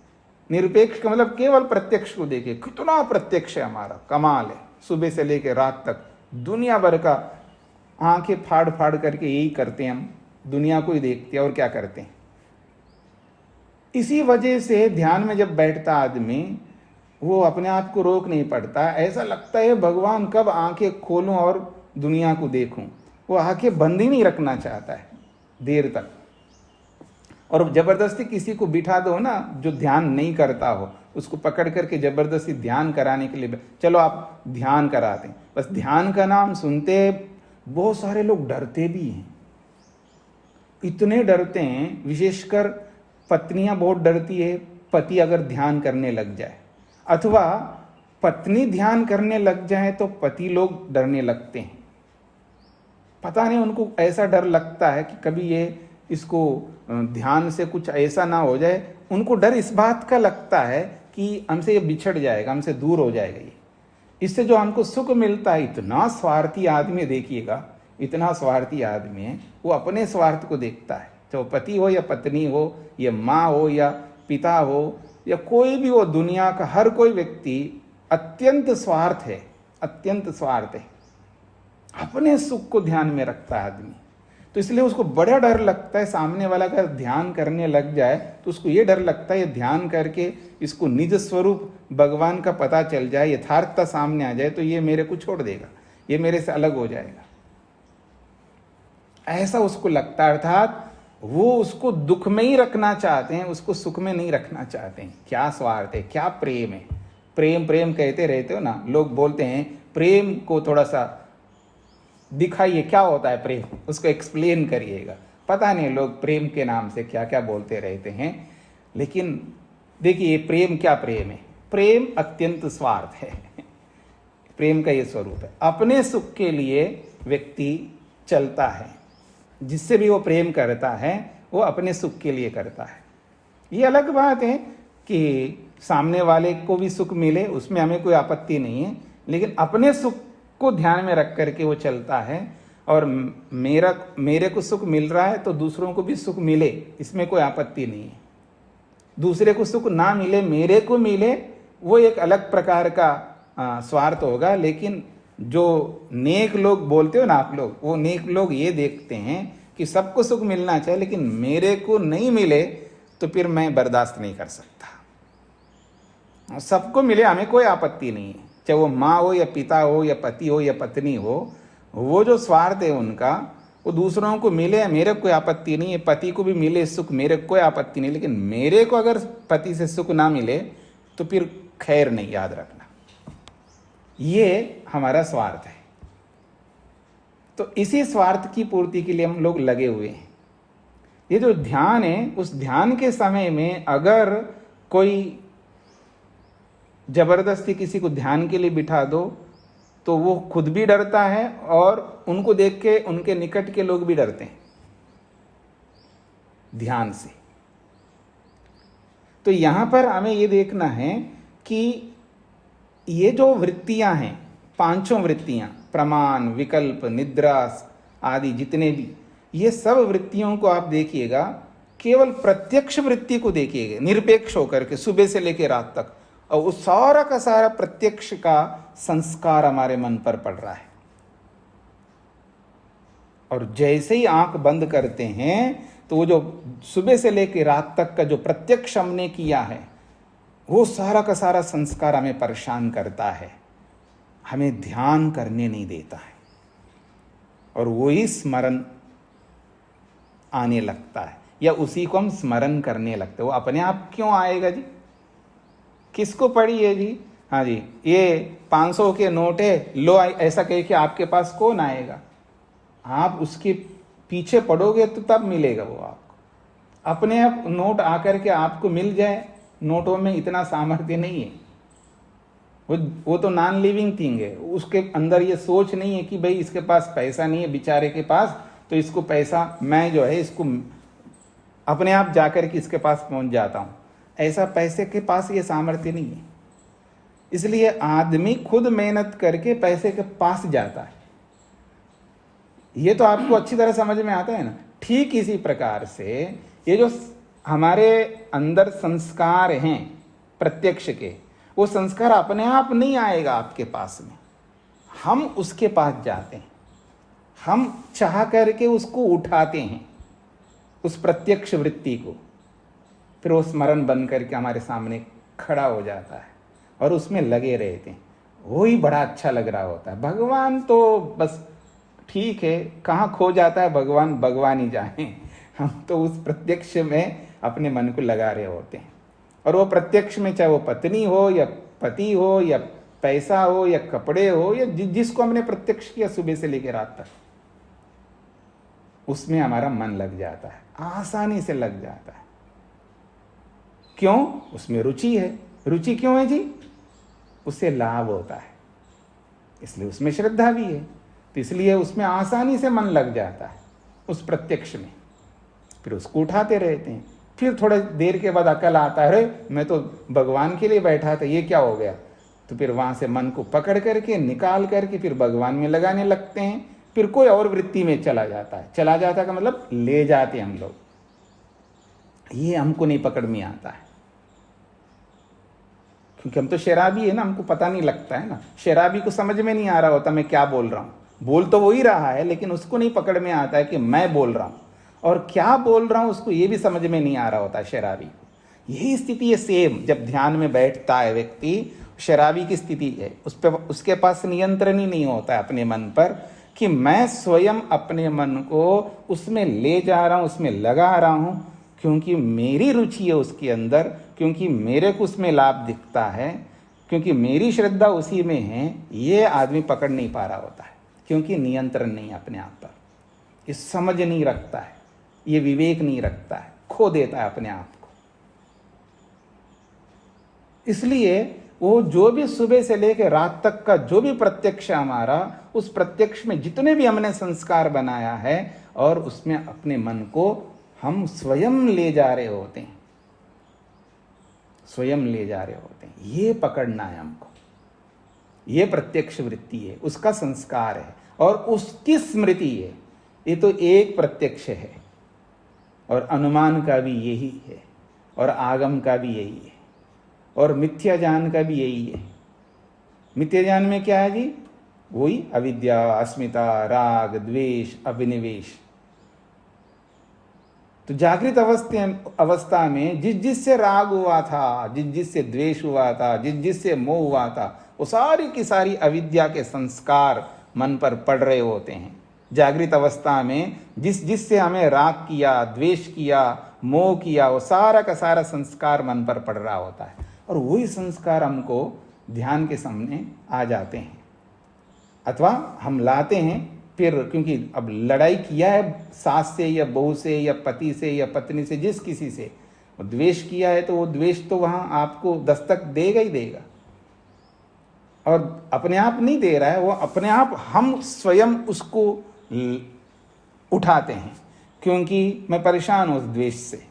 निरपेक्ष का मतलब केवल प्रत्यक्ष को देखिए, कितना प्रत्यक्ष है हमारा, कमाल है। सुबह से लेकर रात तक दुनिया भर का आंखें फाड़ फाड़ करके यही करते हैं हम, दुनिया को ही देखते हैं और क्या करते हैं। इसी वजह से ध्यान में जब बैठता आदमी, वो अपने आप को रोक नहीं पड़ता। ऐसा लगता है भगवान कब आंखें खोलूं और दुनिया को देखूं। वो आंखें बंद ही नहीं रखना चाहता है देर तक। और जबरदस्ती किसी को बिठा दो ना, जो ध्यान नहीं करता हो, उसको पकड़ करके जबरदस्ती ध्यान कराने के लिए, चलो आप ध्यान कराते हैं, बस ध्यान का नाम सुनते बहुत सारे लोग डरते भी हैं। इतने डरते हैं, विशेषकर पत्नियां बहुत डरती है पति अगर ध्यान करने लग जाए, अथवा पत्नी ध्यान करने लग जाए तो पति लोग डरने लगते हैं। पता नहीं उनको ऐसा डर लगता है कि कभी ये इसको ध्यान से कुछ ऐसा ना हो जाए। उनको डर इस बात का लगता है कि हमसे ये बिछड़ जाएगा, हमसे दूर हो जाएगा ये। इससे जो हमको सुख मिलता है, इतना स्वार्थी आदमी देखिएगा, इतना स्वार्थी आदमी है, वो अपने स्वार्थ को देखता है। चाहे पति हो या पत्नी हो, या माँ हो या पिता हो, या कोई भी हो, दुनिया का हर कोई व्यक्ति अत्यंत स्वार्थ है, अत्यंत स्वार्थ है। अपने सुख को ध्यान में रखता है आदमी। तो इसलिए उसको बड़ा डर लगता है, सामने वाला अगर ध्यान करने लग जाए तो उसको ये डर लगता है, ये ध्यान करके इसको निज स्वरूप भगवान का पता चल जाए, यथार्थता सामने आ जाए तो ये मेरे को छोड़ देगा, ये मेरे से अलग हो जाएगा, ऐसा उसको लगता है। अर्थात वो उसको दुख में ही रखना चाहते हैं, उसको सुख में नहीं रखना चाहते हैं। क्या स्वार्थ है, क्या प्रेम है। प्रेम प्रेम कहते रहते हो ना, लोग बोलते हैं प्रेम को थोड़ा सा दिखाइए, क्या होता है प्रेम, उसको एक्सप्लेन करिएगा। पता नहीं लोग प्रेम के नाम से क्या क्या बोलते रहते हैं। लेकिन देखिए प्रेम क्या प्रेम है, प्रेम अत्यंत स्वार्थ है। प्रेम का ये स्वरूप है, अपने सुख के लिए व्यक्ति चलता है। जिससे भी वो प्रेम करता है वो अपने सुख के लिए करता है। ये अलग बात है कि सामने वाले को भी सुख मिले, उसमें हमें कोई आपत्ति नहीं है, लेकिन अपने सुख को ध्यान में रख करके वो चलता है। और मेरे को सुख मिल रहा है तो दूसरों को भी सुख मिले, इसमें कोई आपत्ति नहीं है। दूसरे को सुख ना मिले, मेरे को मिले, वो एक अलग प्रकार का स्वार्थ होगा। लेकिन जो नेक लोग बोलते हो ना आप लोग, वो नेक लोग ये देखते हैं कि सबको सुख मिलना चाहिए, लेकिन मेरे को नहीं मिले तो फिर मैं बर्दाश्त नहीं कर सकता। सबको मिले, हमें कोई आपत्ति नहीं है, चाहे वो माँ हो या पिता हो या पति हो या पत्नी हो। वो जो स्वार्थ है उनका, वो दूसरों को मिले, मेरे कोई आपत्ति नहीं है। पति को भी मिले सुख, मेरे कोई आपत्ति नहीं, लेकिन मेरे को अगर पति से सुख ना मिले तो फिर खैर नहीं, याद रखना। ये हमारा स्वार्थ है। तो इसी स्वार्थ की पूर्ति के लिए हम लोग लगे हुए हैं। ये जो ध्यान है, उस ध्यान के समय में अगर कोई जबरदस्ती किसी को ध्यान के लिए बिठा दो तो वो खुद भी डरता है और उनको देख के उनके निकट के लोग भी डरते हैं ध्यान से। तो यहां पर हमें ये देखना है कि ये जो वृत्तियां हैं, पांचों वृत्तियां, प्रमाण, विकल्प, निद्रा आदि जितने भी, ये सब वृत्तियों को आप देखिएगा, केवल प्रत्यक्ष वृत्ति को देखिएगा निरपेक्ष होकर के सुबह से लेकर रात तक, और वो सारा का सारा प्रत्यक्ष का संस्कार हमारे मन पर पड़ रहा है। और जैसे ही आंख बंद करते हैं तो वो जो सुबह से लेकर रात तक का जो प्रत्यक्ष हमने किया है, वो सारा का सारा संस्कार हमें परेशान करता है, हमें ध्यान करने नहीं देता है, और वही स्मरण आने लगता है। या उसी को हम स्मरण करने लगते। वो अपने आप क्यों आएगा जी? किसको पड़ी है जी? हाँ जी, ये 500 के नोट है, लो ऐसा कह के आपके पास कौन आएगा? आप उसके पीछे पड़ोगे तो तब मिलेगा वो आपको। अपने आप नोट आकर के आपको मिल जाए, नोटों में इतना सामर्थ्य नहीं है। वो तो नॉन लिविंग थिंग है, उसके अंदर ये सोच नहीं है कि भाई इसके पास पैसा नहीं है बेचारे के पास, तो इसको पैसा मैं जो है इसको अपने आप जाकर के इसके पास पहुंच जाता हूं। ऐसा पैसे के पास ये सामर्थ्य नहीं है। इसलिए आदमी खुद मेहनत करके पैसे के पास जाता है। ये तो आपको अच्छी तरह समझ में आता है ना। ठीक इसी प्रकार से ये जो हमारे अंदर संस्कार हैं प्रत्यक्ष के, वो संस्कार अपने आप नहीं आएगा आपके पास में, हम उसके पास जाते हैं, हम चाह करके उसको उठाते हैं, उस प्रत्यक्ष वृत्ति को। फिर वो स्मरण बन करके हमारे सामने खड़ा हो जाता है और उसमें लगे रहते हैं। वही बड़ा अच्छा लग रहा होता है। भगवान तो बस ठीक है, कहाँ खो जाता है भगवान, भगवान ही जाने। हम तो उस प्रत्यक्ष में अपने मन को लगा रहे होते हैं। और वो प्रत्यक्ष में चाहे वो पत्नी हो या पति हो या पैसा हो या कपड़े हो या जिसको हमने प्रत्यक्ष किया सुबह से लेकर रात तक, उसमें हमारा मन लग जाता है, आसानी से लग जाता है। क्यों? उसमें रुचि है। रुचि क्यों है जी? उससे लाभ होता है, इसलिए उसमें श्रद्धा भी है। तो इसलिए उसमें आसानी से मन लग जाता है उस प्रत्यक्ष में। फिर उसको उठाते रहते हैं। फिर थोड़ी देर के बाद अकल आता है, अरे मैं तो भगवान के लिए बैठा था, ये क्या हो गया? तो फिर वहां से मन को पकड़ करके निकाल करके फिर भगवान में लगाने लगते हैं। फिर कोई और वृत्ति में चला जाता है। चला जाता का मतलब ले जाते हम लोग। ये हमको नहीं पकड़ में आता है, क्योंकि हम तो शराबी है ना, हमको पता नहीं लगता है ना। शराबी को समझ में नहीं आ रहा होता मैं क्या बोल रहा हूँ। बोल तो वही रहा है, लेकिन उसको नहीं पकड़ में आता है कि मैं बोल रहा हूँ और क्या बोल रहा हूँ, उसको ये भी समझ में नहीं आ रहा होता है शराबी को। यही स्थिति है सेम जब ध्यान में बैठता है व्यक्ति, शराबी की स्थिति है। उसके पास नियंत्रण ही नहीं होता है अपने मन पर कि मैं स्वयं अपने मन को उसमें ले जा रहा हूँ, उसमें लगा रहा हूँ, क्योंकि मेरी रुचि है उसके अंदर, क्योंकि मेरे को उसमें लाभ दिखता है, क्योंकि मेरी श्रद्धा उसी में है। ये आदमी पकड़ नहीं पा रहा होता है, क्योंकि नियंत्रण नहीं है अपने आप पर। ये समझ नहीं रखता है, ये विवेक नहीं रखता है, खो देता है अपने आप को। इसलिए वो जो भी सुबह से लेकर रात तक का जो भी प्रत्यक्ष हमारा, उस प्रत्यक्ष में जितने भी हमने संस्कार बनाया है और उसमें अपने मन को हम स्वयं ले जा रहे होते हैं, स्वयं ले जा रहे होते हैं। ये पकड़ना है हमको। ये प्रत्यक्ष वृत्ति है, उसका संस्कार है और उसकी स्मृति है। ये तो एक प्रत्यक्ष है और अनुमान का भी यही है और आगम का भी यही है और मिथ्या ज्ञान का भी यही है। मिथ्या ज्ञान में क्या है जी? वही अविद्या, अस्मिता, राग, द्वेष, अभिनिवेश। तो जागृत अवस्था में जिससे राग हुआ था, जिससे द्वेष हुआ था, जिससे मोह हुआ था, वो सारी की सारी अविद्या के संस्कार मन पर पड़ रहे होते हैं। जागृत अवस्था में जिससे हमें राग किया, द्वेष किया, मोह किया, वो सारा का सारा संस्कार मन पर पड़ रहा होता है और वही संस्कार हमको ध्यान के सामने आ जाते हैं अथवा हम लाते हैं। फिर क्योंकि अब लड़ाई किया है सास से या बहू से या पति से या पत्नी से, जिस किसी से द्वेष किया है, तो वो द्वेष तो वहां आपको दस्तक देगा ही देगा। और अपने आप नहीं दे रहा है वो, अपने आप हम स्वयं उसको उठाते हैं, क्योंकि मैं परेशान हूं उस द्वेष से,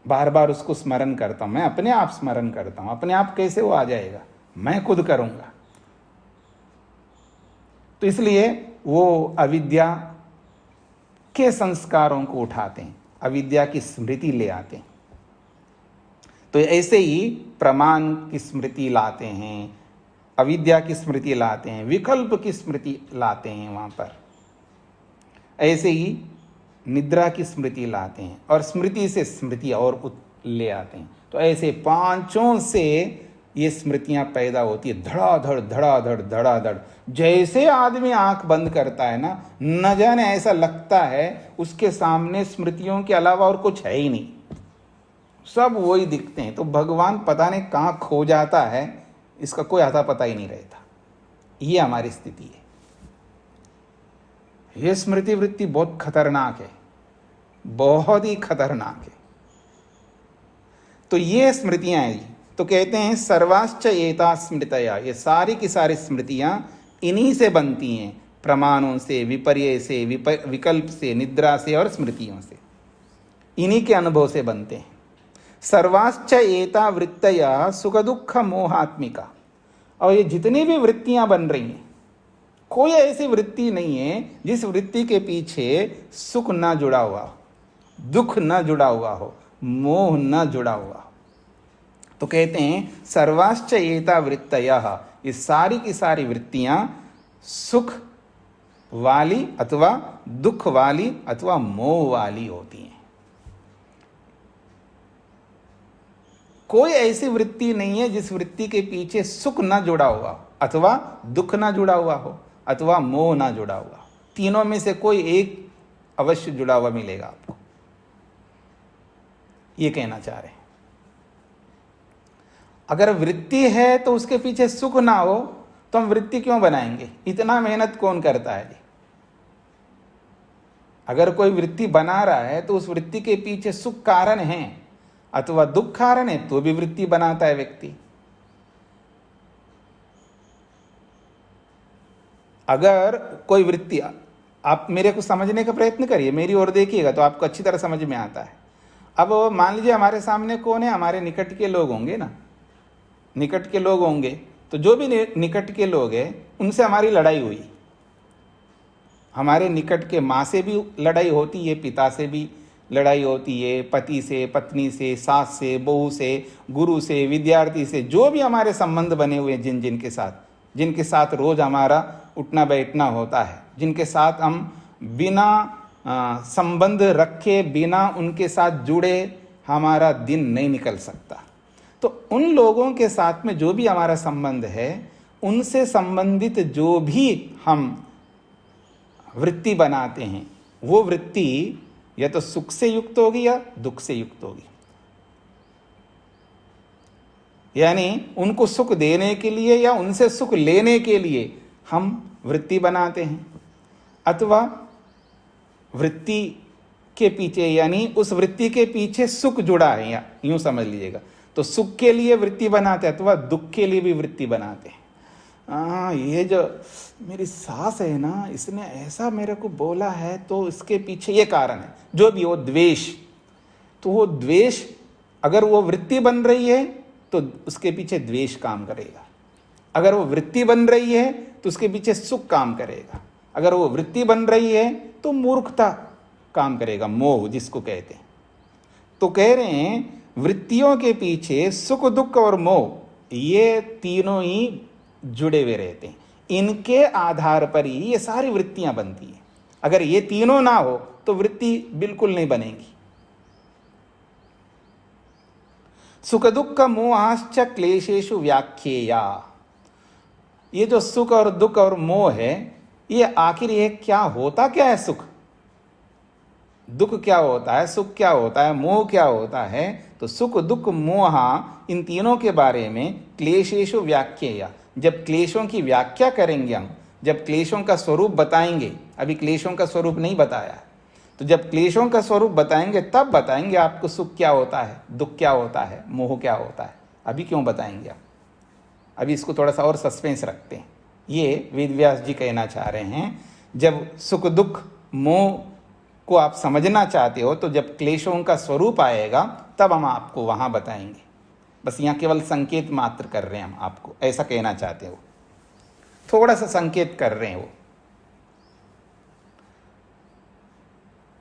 बार बार उसको स्मरण करता हूं। मैं अपने आप स्मरण करता हूं, अपने आप कैसे वो आ जाएगा? मैं खुद करूंगा। तो इसलिए वो अविद्या के संस्कारों को उठाते हैं, अविद्या की स्मृति ले आते हैं। तो ऐसे ही प्रमाण की स्मृति लाते हैं, अविद्या की स्मृति लाते हैं, विकल्प की स्मृति लाते हैं वहां पर। ऐसे ही निद्रा की स्मृति लाते हैं और स्मृति से स्मृति और ले आते हैं। तो ऐसे पांचों से ये स्मृतियां पैदा होती है, धड़ाधड़ धड़ाधड़ धड़ाधड़। जैसे आदमी आंख बंद करता है ना, न जाने ऐसा लगता है उसके सामने स्मृतियों के अलावा और कुछ है ही नहीं, सब वही दिखते हैं। तो भगवान पता नहीं कहाँ खो जाता है, इसका कोई आता पता ही नहीं रहता। ये हमारी स्थिति है। ये स्मृति वृत्ति बहुत खतरनाक है, बहुत ही खतरनाक है। तो ये स्मृतियां हैं। तो कहते हैं सर्वाश्च एता स्मृतया, ये सारी की सारी स्मृतियां इन्हीं से बनती हैं, प्रमाणों से, विपर्य से, विकल्प से, निद्रा से और स्मृतियों से, इन्हीं के अनुभव से बनते हैं। सर्वाश्च एता वृत्तया सुख दुख मोहात्मिका। और ये जितनी भी वृत्तियां बन रही हैं, कोई ऐसी वृत्ति नहीं है जिस वृत्ति के पीछे सुख ना जुड़ा हुआ हो, दुख ना जुड़ा हुआ हो, मोह ना जुड़ा हुआ हो। तो कहते हैं सर्वाश्च एता वृत्तयः, ये सारी की सारी वृत्तियां सुख वाली अथवा दुख वाली अथवा मोह वाली होती हैं। कोई ऐसी वृत्ति नहीं है जिस वृत्ति के पीछे सुख ना जुड़ा हुआ हो, अथवा दुख ना जुड़ा हुआ हो, अथवा मोह ना जुड़ा हुआ। तीनों में से कोई एक अवश्य जुड़ा हुआ मिलेगा आपको, ये कहना चाह रहे हैं। अगर वृत्ति है तो उसके पीछे सुख ना हो तो हम वृत्ति क्यों बनाएंगे? इतना मेहनत कौन करता है? अगर कोई वृत्ति बना रहा है तो उस वृत्ति के पीछे सुख कारण है अथवा दुख कारण है, तो भी वृत्ति बनाता है व्यक्ति। अगर कोई वृत्ति, आप मेरे को समझने का प्रयत्न करिए, मेरी ओर देखिएगा तो आपको अच्छी तरह समझ में आता है। अब मान लीजिए हमारे सामने कौन है? हमारे निकट के लोग होंगे ना, निकट के लोग होंगे। तो जो भी निकट के लोग हैं उनसे हमारी लड़ाई हुई, हमारे निकट के माँ से भी लड़ाई होती है, पिता से भी लड़ाई होती है, पति से, पत्नी से, सास से, बहू से, गुरु से, विद्यार्थी से, जो भी हमारे संबंध बने हुए हैं, जिनके साथ रोज हमारा उठना बैठना होता है, जिनके साथ हम बिना संबंध रखे, बिना उनके साथ जुड़े हमारा दिन नहीं निकल सकता। तो उन लोगों के साथ में जो भी हमारा संबंध है, उनसे संबंधित जो भी हम वृत्ति बनाते हैं, वो वृत्ति या तो सुख से युक्त होगी या दुख से युक्त होगी। यानी उनको सुख देने के लिए या उनसे सुख लेने के लिए हम वृत्ति बनाते हैं, अथवा वृत्ति के पीछे, यानी उस वृत्ति के पीछे सुख जुड़ा है, या यूं समझ लीजिएगा। तो सुख के लिए वृत्ति बनाते हैं अथवा दुख के लिए भी वृत्ति बनाते हैं। ये जो मेरी सास है ना, इसने ऐसा मेरे को बोला है तो इसके पीछे ये कारण है, जो भी हो, द्वेष। तो वो द्वेष, अगर वो वृत्ति बन रही है तो उसके पीछे द्वेष काम करेगा। अगर वो वृत्ति बन रही है तो उसके पीछे सुख काम करेगा। अगर वो वृत्ति बन रही है तो मूर्खता काम करेगा, मोह जिसको कहते हैं। तो कह रहे हैं वृत्तियों के पीछे सुख दुख और मोह, ये तीनों ही जुड़े हुए रहते हैं। इनके आधार पर ही ये सारी वृत्तियां बनती हैं। अगर ये तीनों ना हो तो वृत्ति बिल्कुल नहीं बनेगी। सुख दुख मोहाश्च क्लेशेषु व्याख्येया। ये जो सुख और दुख और मोह है, ये आखिर ये क्या होता क्या है? सुख दुख क्या होता है, सुख क्या होता है, मोह क्या होता है? तो सुख दुख मोह, इन तीनों के बारे में क्लेशेषु व्याख्येया, जब क्लेशों की व्याख्या करेंगे हम, जब क्लेशों का स्वरूप बताएंगे, अभी क्लेशों का स्वरूप नहीं बताया, तो जब क्लेशों का स्वरूप बताएंगे तब बताएंगे आपको सुख क्या होता है, दुख क्या होता है, मोह क्या होता है। अभी क्यों बताएंगे आप? अभी इसको थोड़ा सा और सस्पेंस रखते हैं। ये वेदव्यास जी कहना चाह रहे हैं, जब सुख दुख मोह को आप समझना चाहते हो तो जब क्लेशों का स्वरूप आएगा तब हम आपको वहां बताएंगे। बस यहाँ केवल संकेत मात्र कर रहे हैं हम आपको, ऐसा कहना चाहते हो, थोड़ा सा संकेत कर रहे हैं वो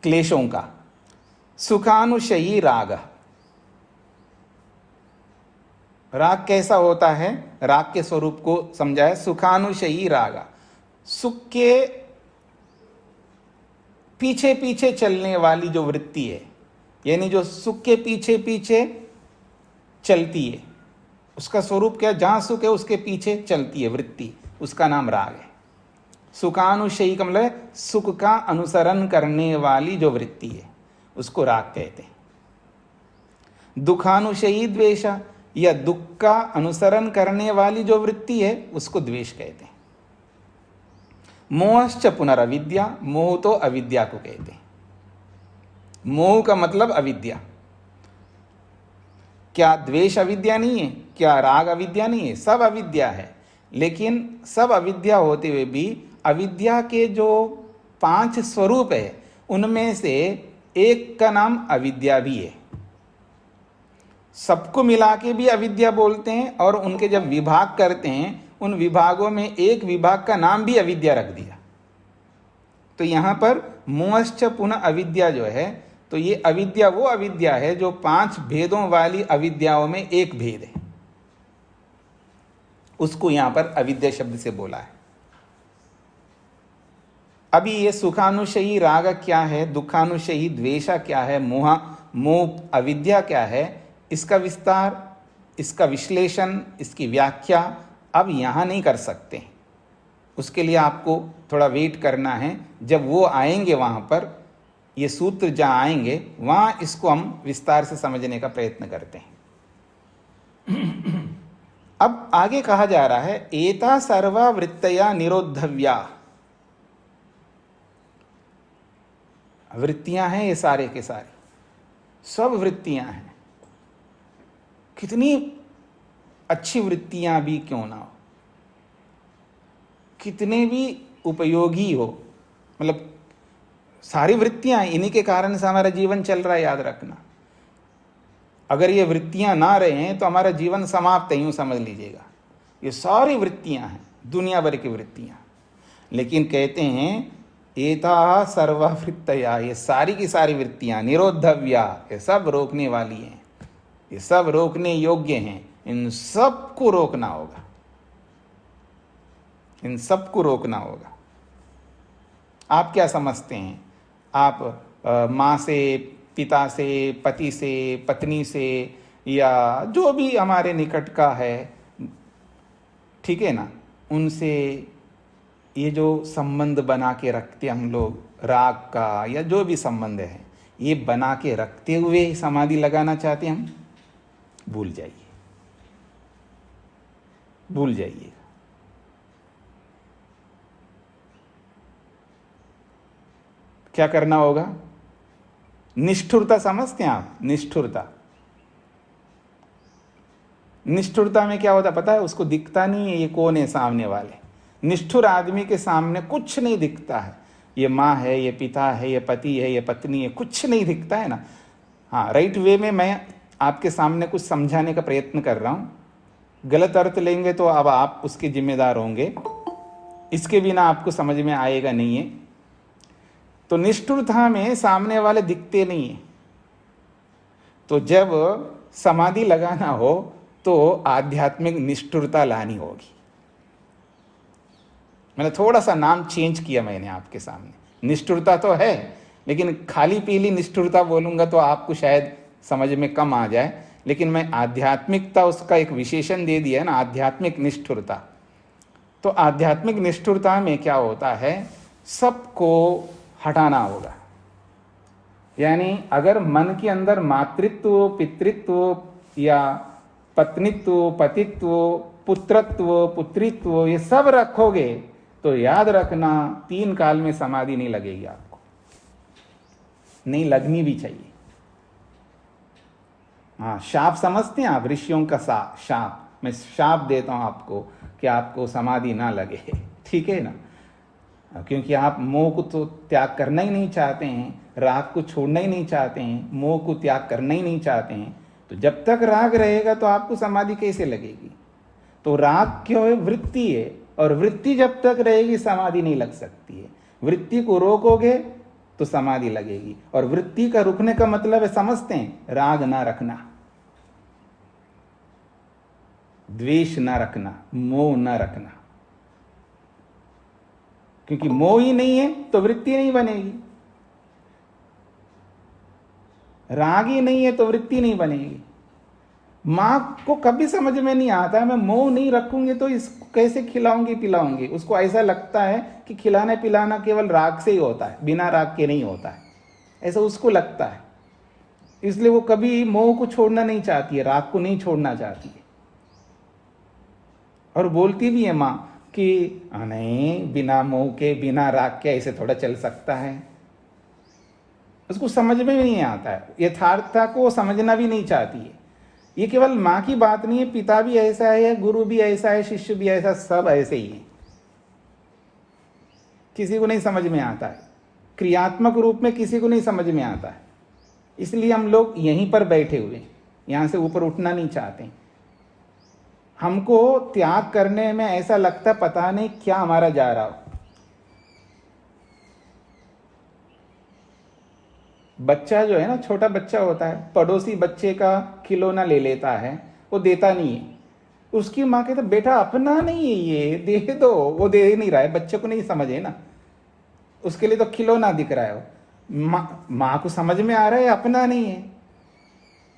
क्लेशों का। सुखानुशयी राग, राग कैसा होता है? राग के स्वरूप को समझाया। सुखानुशयी राग, सुख के पीछे पीछे चलने वाली जो वृत्ति है, यानी जो सुख के पीछे पीछे चलती है, उसका स्वरूप क्या, जहां सुख है उसके पीछे चलती है वृत्ति, उसका नाम राग है। सुखानुशयी का मतलब सुख का अनुसरण करने वाली जो वृत्ति है उसको राग कहते हैं। दुखानुशयी द्वेष, या दुख का अनुसरण करने वाली जो वृत्ति है उसको द्वेष कहते हैं। मोहश्च पुनरविद्या, मोह तो अविद्या को कहते हैं। मोह का मतलब अविद्या। क्या द्वेष अविद्या नहीं है? क्या राग अविद्या नहीं है? सब अविद्या है। लेकिन सब अविद्या होते हुए भी अविद्या के जो 5 स्वरूप है उनमें से एक का नाम अविद्या भी है। सबको मिला के भी अविद्या बोलते हैं, और उनके जब विभाग करते हैं उन विभागों में एक विभाग का नाम भी अविद्या रख दिया। तो यहां पर मोहश्च पुनः अविद्या जो है, तो ये अविद्या वो अविद्या है जो 5 भेदों वाली अविद्याओं में एक भेद है, उसको यहां पर अविद्या शब्द से बोला है। अभी ये सुखानुशयी राग क्या है, दुखानुशयी द्वेषा क्या है, मोह अविद्या क्या है, इसका विस्तार, इसका विश्लेषण, इसकी व्याख्या अब यहाँ नहीं कर सकते। उसके लिए आपको थोड़ा वेट करना है। जब वो आएंगे वहाँ पर, ये सूत्र जहाँ आएंगे वहाँ इसको हम विस्तार से समझने का प्रयत्न करते हैं। अब आगे कहा जा रहा है एता सर्वा वृत्तया निरोधव्या। वृत्तियां हैं ये सारे के सारे, सब वृत्तियां हैं। कितनी अच्छी वृत्तियां भी क्यों ना हो, कितने भी उपयोगी हो, मतलब सारी वृत्तियां, इन्हीं के कारण से हमारा जीवन चल रहा है, याद रखना। अगर ये वृत्तियां ना रहे तो हमारा जीवन समाप्त है, यूं समझ लीजिएगा। ये सारी वृत्तियां हैं, दुनिया भर की वृत्तियां। लेकिन कहते हैं एता सर्ववृत्तया, ये सारी की सारी वृत्तियां निरोधव्या, ये सब रोकने वाली हैं, ये सब रोकने योग्य हैं। इन सब को रोकना होगा, इन सब को रोकना होगा। आप क्या समझते हैं? आप माँ से, पिता से, पति से, पत्नी से, या जो भी हमारे निकट का है, ठीक है ना, उनसे ये जो संबंध बना के रखते हम लोग, राग का या जो भी संबंध है, ये बना के रखते हुए समाधि लगाना चाहते हैं हम? भूल जाइए, भूल जाइए। क्या करना होगा? निष्ठुरता समझते हैं आप? निष्ठुरता, निष्ठुरता में क्या होता पता है? उसको दिखता नहीं है ये कौन है सामने वाले। निष्ठुर आदमी के सामने कुछ नहीं दिखता है। ये माँ है, ये पिता है, ये पति है, ये पत्नी है, कुछ नहीं दिखता है ना। हाँ, राइट वे में मैं आपके सामने कुछ समझाने का प्रयत्न कर रहा हूँ। गलत अर्थ लेंगे तो अब आप उसके जिम्मेदार होंगे, इसके बिना आपको समझ में आएगा नहीं है। तो निष्ठुरता में सामने वाले दिखते नहीं है। तो जब समाधि लगाना हो तो आध्यात्मिक निष्ठुरता लानी होगी। मैंने थोड़ा सा नाम चेंज किया मैंने आपके सामने। निष्ठुरता तो है, लेकिन खाली पीली निष्ठुरता बोलूंगा तो आपको शायद समझ में कम आ जाए। लेकिन मैं आध्यात्मिकता, उसका एक विशेषण दे दिया है ना, आध्यात्मिक निष्ठुरता। तो आध्यात्मिक निष्ठुरता में क्या होता है? सबको हटाना होगा। यानी अगर मन के अंदर मातृत्व, पितृत्व या पत्नीत्व, पतित्व, पुत्रत्व, पुत्रित्व, ये सब रखोगे तो याद रखना 3 काल में समाधि नहीं लगेगी आपको, नहीं लगनी भी चाहिए। हाँ, शाप समझते हैं आप? ऋषियों का शाप। मैं शाप देता हूं आपको कि आपको समाधि ना लगे, ठीक है ना, क्योंकि आप मोह को तो त्याग करना ही नहीं चाहते हैं, राग को छोड़ना ही नहीं चाहते हैं, मोह को त्याग करना ही नहीं चाहते हैं। तो जब तक राग रहेगा तो आपको समाधि कैसे लगेगी? तो राग क्यों है? वृत्ति है, और वृत्ति जब तक रहेगी समाधि नहीं लग सकती है। वृत्ति को रोकोगे तो समाधि लगेगी। और वृत्ति का रुकने का मतलब है, समझते हैं, राग ना रखना, द्वेष ना रखना, मोह ना रखना। क्योंकि मोह ही नहीं है तो वृत्ति नहीं बनेगी, राग ही नहीं है तो वृत्ति नहीं बनेगी। माँ को कभी समझ में नहीं आता है, मैं मोह नहीं रखूंगी तो इसको कैसे खिलाऊंगी पिलाऊंगी। उसको ऐसा लगता है कि खिलाना पिलाना केवल राग से ही होता है, बिना राग के नहीं होता है, ऐसा उसको लगता है। इसलिए वो कभी मोह को छोड़ना नहीं चाहती है, राग को नहीं छोड़ना चाहती है। और बोलती भी है माँ कि नहीं, बिना मोह के बिना राग के ऐसे थोड़ा चल सकता है। उसको समझ में भी नहीं आता है, यथार्थता को समझना भी नहीं चाहती है। ये केवल माँ की बात नहीं है, पिता भी ऐसा है, गुरु भी ऐसा है, शिष्य भी ऐसा, सब ऐसे ही है। किसी को नहीं समझ में आता है, क्रियात्मक रूप में किसी को नहीं समझ में आता है। इसलिए हम लोग यहीं पर बैठे हुए, यहां से ऊपर उठना नहीं चाहते। हमको त्याग करने में ऐसा लगता पता नहीं क्या हमारा जा रहा हो। बच्चा जो है ना, छोटा बच्चा होता है, पड़ोसी बच्चे का खिलौना ले लेता है, वो देता नहीं है। उसकी माँ कहता बेटा अपना नहीं है, ये दे दो। वो दे नहीं रहा है, बच्चे को नहीं समझ है ना, उसके लिए तो खिलौना दिख रहा है। वो माँ को समझ में आ रहा है अपना नहीं है,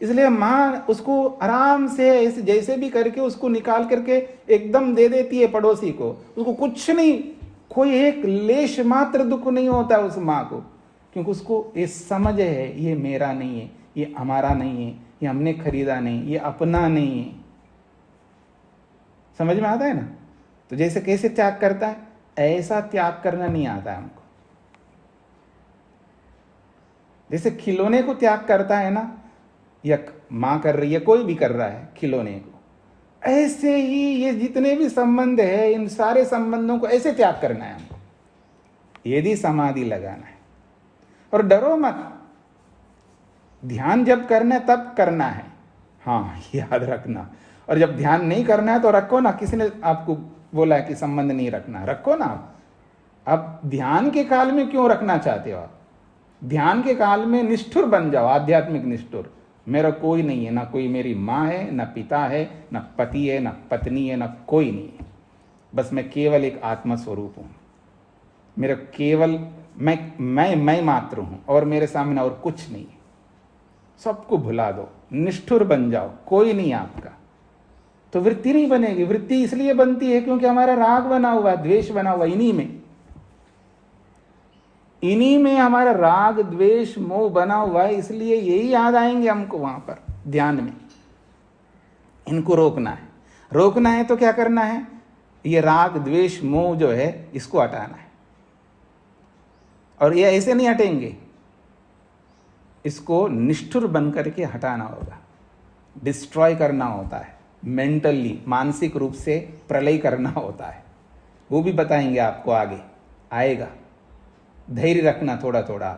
इसलिए माँ उसको आराम से ऐसे जैसे भी करके उसको निकाल करके एकदम दे देती है पड़ोसी को। उसको कुछ नहीं, कोई एक लेश मात्र दुख नहीं होता उस माँ को, क्योंकि उसको ये समझ है ये मेरा नहीं है, ये हमारा नहीं है, ये हमने खरीदा नहीं, ये अपना नहीं है। समझ में आता है ना। तो जैसे कैसे त्याग करता है, ऐसा त्याग करना नहीं आता है हमको। जैसे खिलौने को त्याग करता है ना, या मां कर रही है, कोई भी कर रहा है खिलौने को, ऐसे ही ये जितने भी संबंध है, इन सारे संबंधों को ऐसे त्याग करना है हमको, यदि समाधि लगाना है। और डरो मत, ध्यान जब करना है तब करना है, हाँ याद रखना। और जब ध्यान नहीं करना है तो रखो ना, किसी ने आपको बोला है कि संबंध नहीं रखना, रखो ना। अब ध्यान के काल में क्यों रखना चाहते हो आप? ध्यान के काल में निष्ठुर बन जाओ, आध्यात्मिक निष्ठुर। मेरा कोई नहीं है, ना कोई मेरी माँ है, ना पिता है, ना पति है, ना पत्नी है, ना कोई नहीं है। बस मैं केवल एक आत्मा स्वरूप हूँ। मेरा केवल मैं मात्र हूँ, और मेरे सामने और कुछ नहीं है। सबको भुला दो, निष्ठुर बन जाओ, कोई नहीं आपका। तो वृत्ति नहीं बनेगी। वृत्ति इसलिए बनती है क्योंकि हमारा राग बना हुआ है, द्वेष बना हुआ, इन्हीं में हमारा राग द्वेष मोह बना हुआ है। इसलिए यही याद आएंगे हमको वहां पर ध्यान में। इनको रोकना है। रोकना है तो क्या करना है? ये राग द्वेष मोह जो है इसको हटाना है। और ये ऐसे नहीं हटेंगे, इसको निष्ठुर बन करके हटाना होगा, डिस्ट्रॉय करना होता है, मेंटली मानसिक रूप से प्रलय करना होता है। वो भी बताएंगे आपको, आगे आएगा। धैर्य रखना थोड़ा थोड़ा,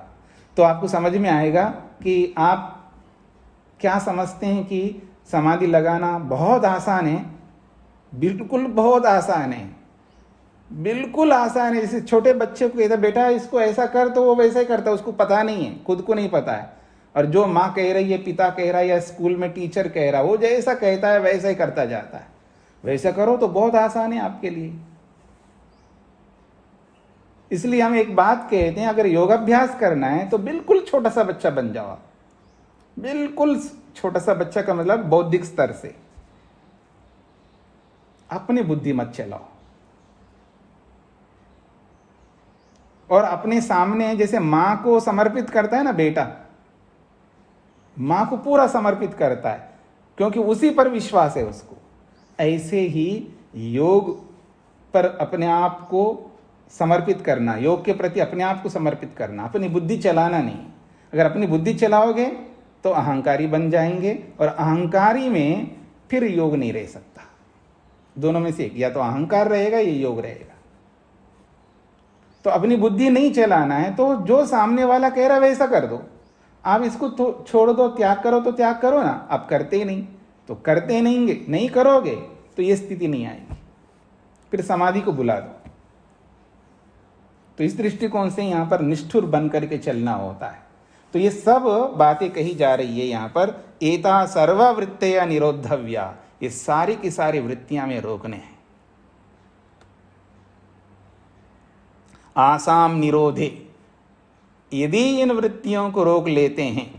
तो आपको समझ में आएगा कि आप क्या समझते हैं कि समाधि लगाना बहुत आसान है। बिल्कुल बहुत आसान है, बिल्कुल आसान है। जैसे छोटे बच्चे को कहता बेटा इसको ऐसा कर, तो वो वैसा ही करता है, उसको पता नहीं है, खुद को नहीं पता है। और जो माँ कह रही है, पिता कह रहा है, या स्कूल में टीचर कह रहा है, वो जैसा कहता है वैसा ही करता जाता है। वैसा करो तो बहुत आसान है आपके लिए। इसलिए हम एक बात कहते हैं, अगर योगाभ्यास करना है तो बिल्कुल छोटा सा बच्चा बन जाओ आप। बिल्कुल छोटा सा बच्चा का मतलब बौद्धिक स्तर से। अपनी बुद्धि मत चलाओ, और अपने सामने जैसे मां को समर्पित करता है ना बेटा, मां को पूरा समर्पित करता है क्योंकि उसी पर विश्वास है उसको, ऐसे ही योग पर अपने आप को समर्पित करना, योग के प्रति अपने आप को समर्पित करना, अपनी बुद्धि चलाना नहीं। अगर अपनी बुद्धि चलाओगे तो अहंकारी बन जाएंगे, और अहंकारी में फिर योग नहीं रह सकता। दोनों में से एक, या तो अहंकार रहेगा या योग रहेगा। तो अपनी बुद्धि नहीं चलाना है तो जो सामने वाला कह रहा है वैसा कर दो। आप इसको तो छोड़ दो, त्याग करो तो त्याग करो ना। आप करते ही नहीं तो करते नहीं करोगे तो ये स्थिति नहीं आएगी, फिर समाधि को बुला दो। तो इस दृष्टिकोण से यहां पर निष्ठुर बन करके चलना होता है। तो ये सब बातें कही जा रही है यहां पर, एता सर्वा वृत्तया निरोधव्या, ये सारी की सारी वृत्तियां में रोकने हैं। आसाम निरोधे, यदि इन वृत्तियों को रोक लेते हैं,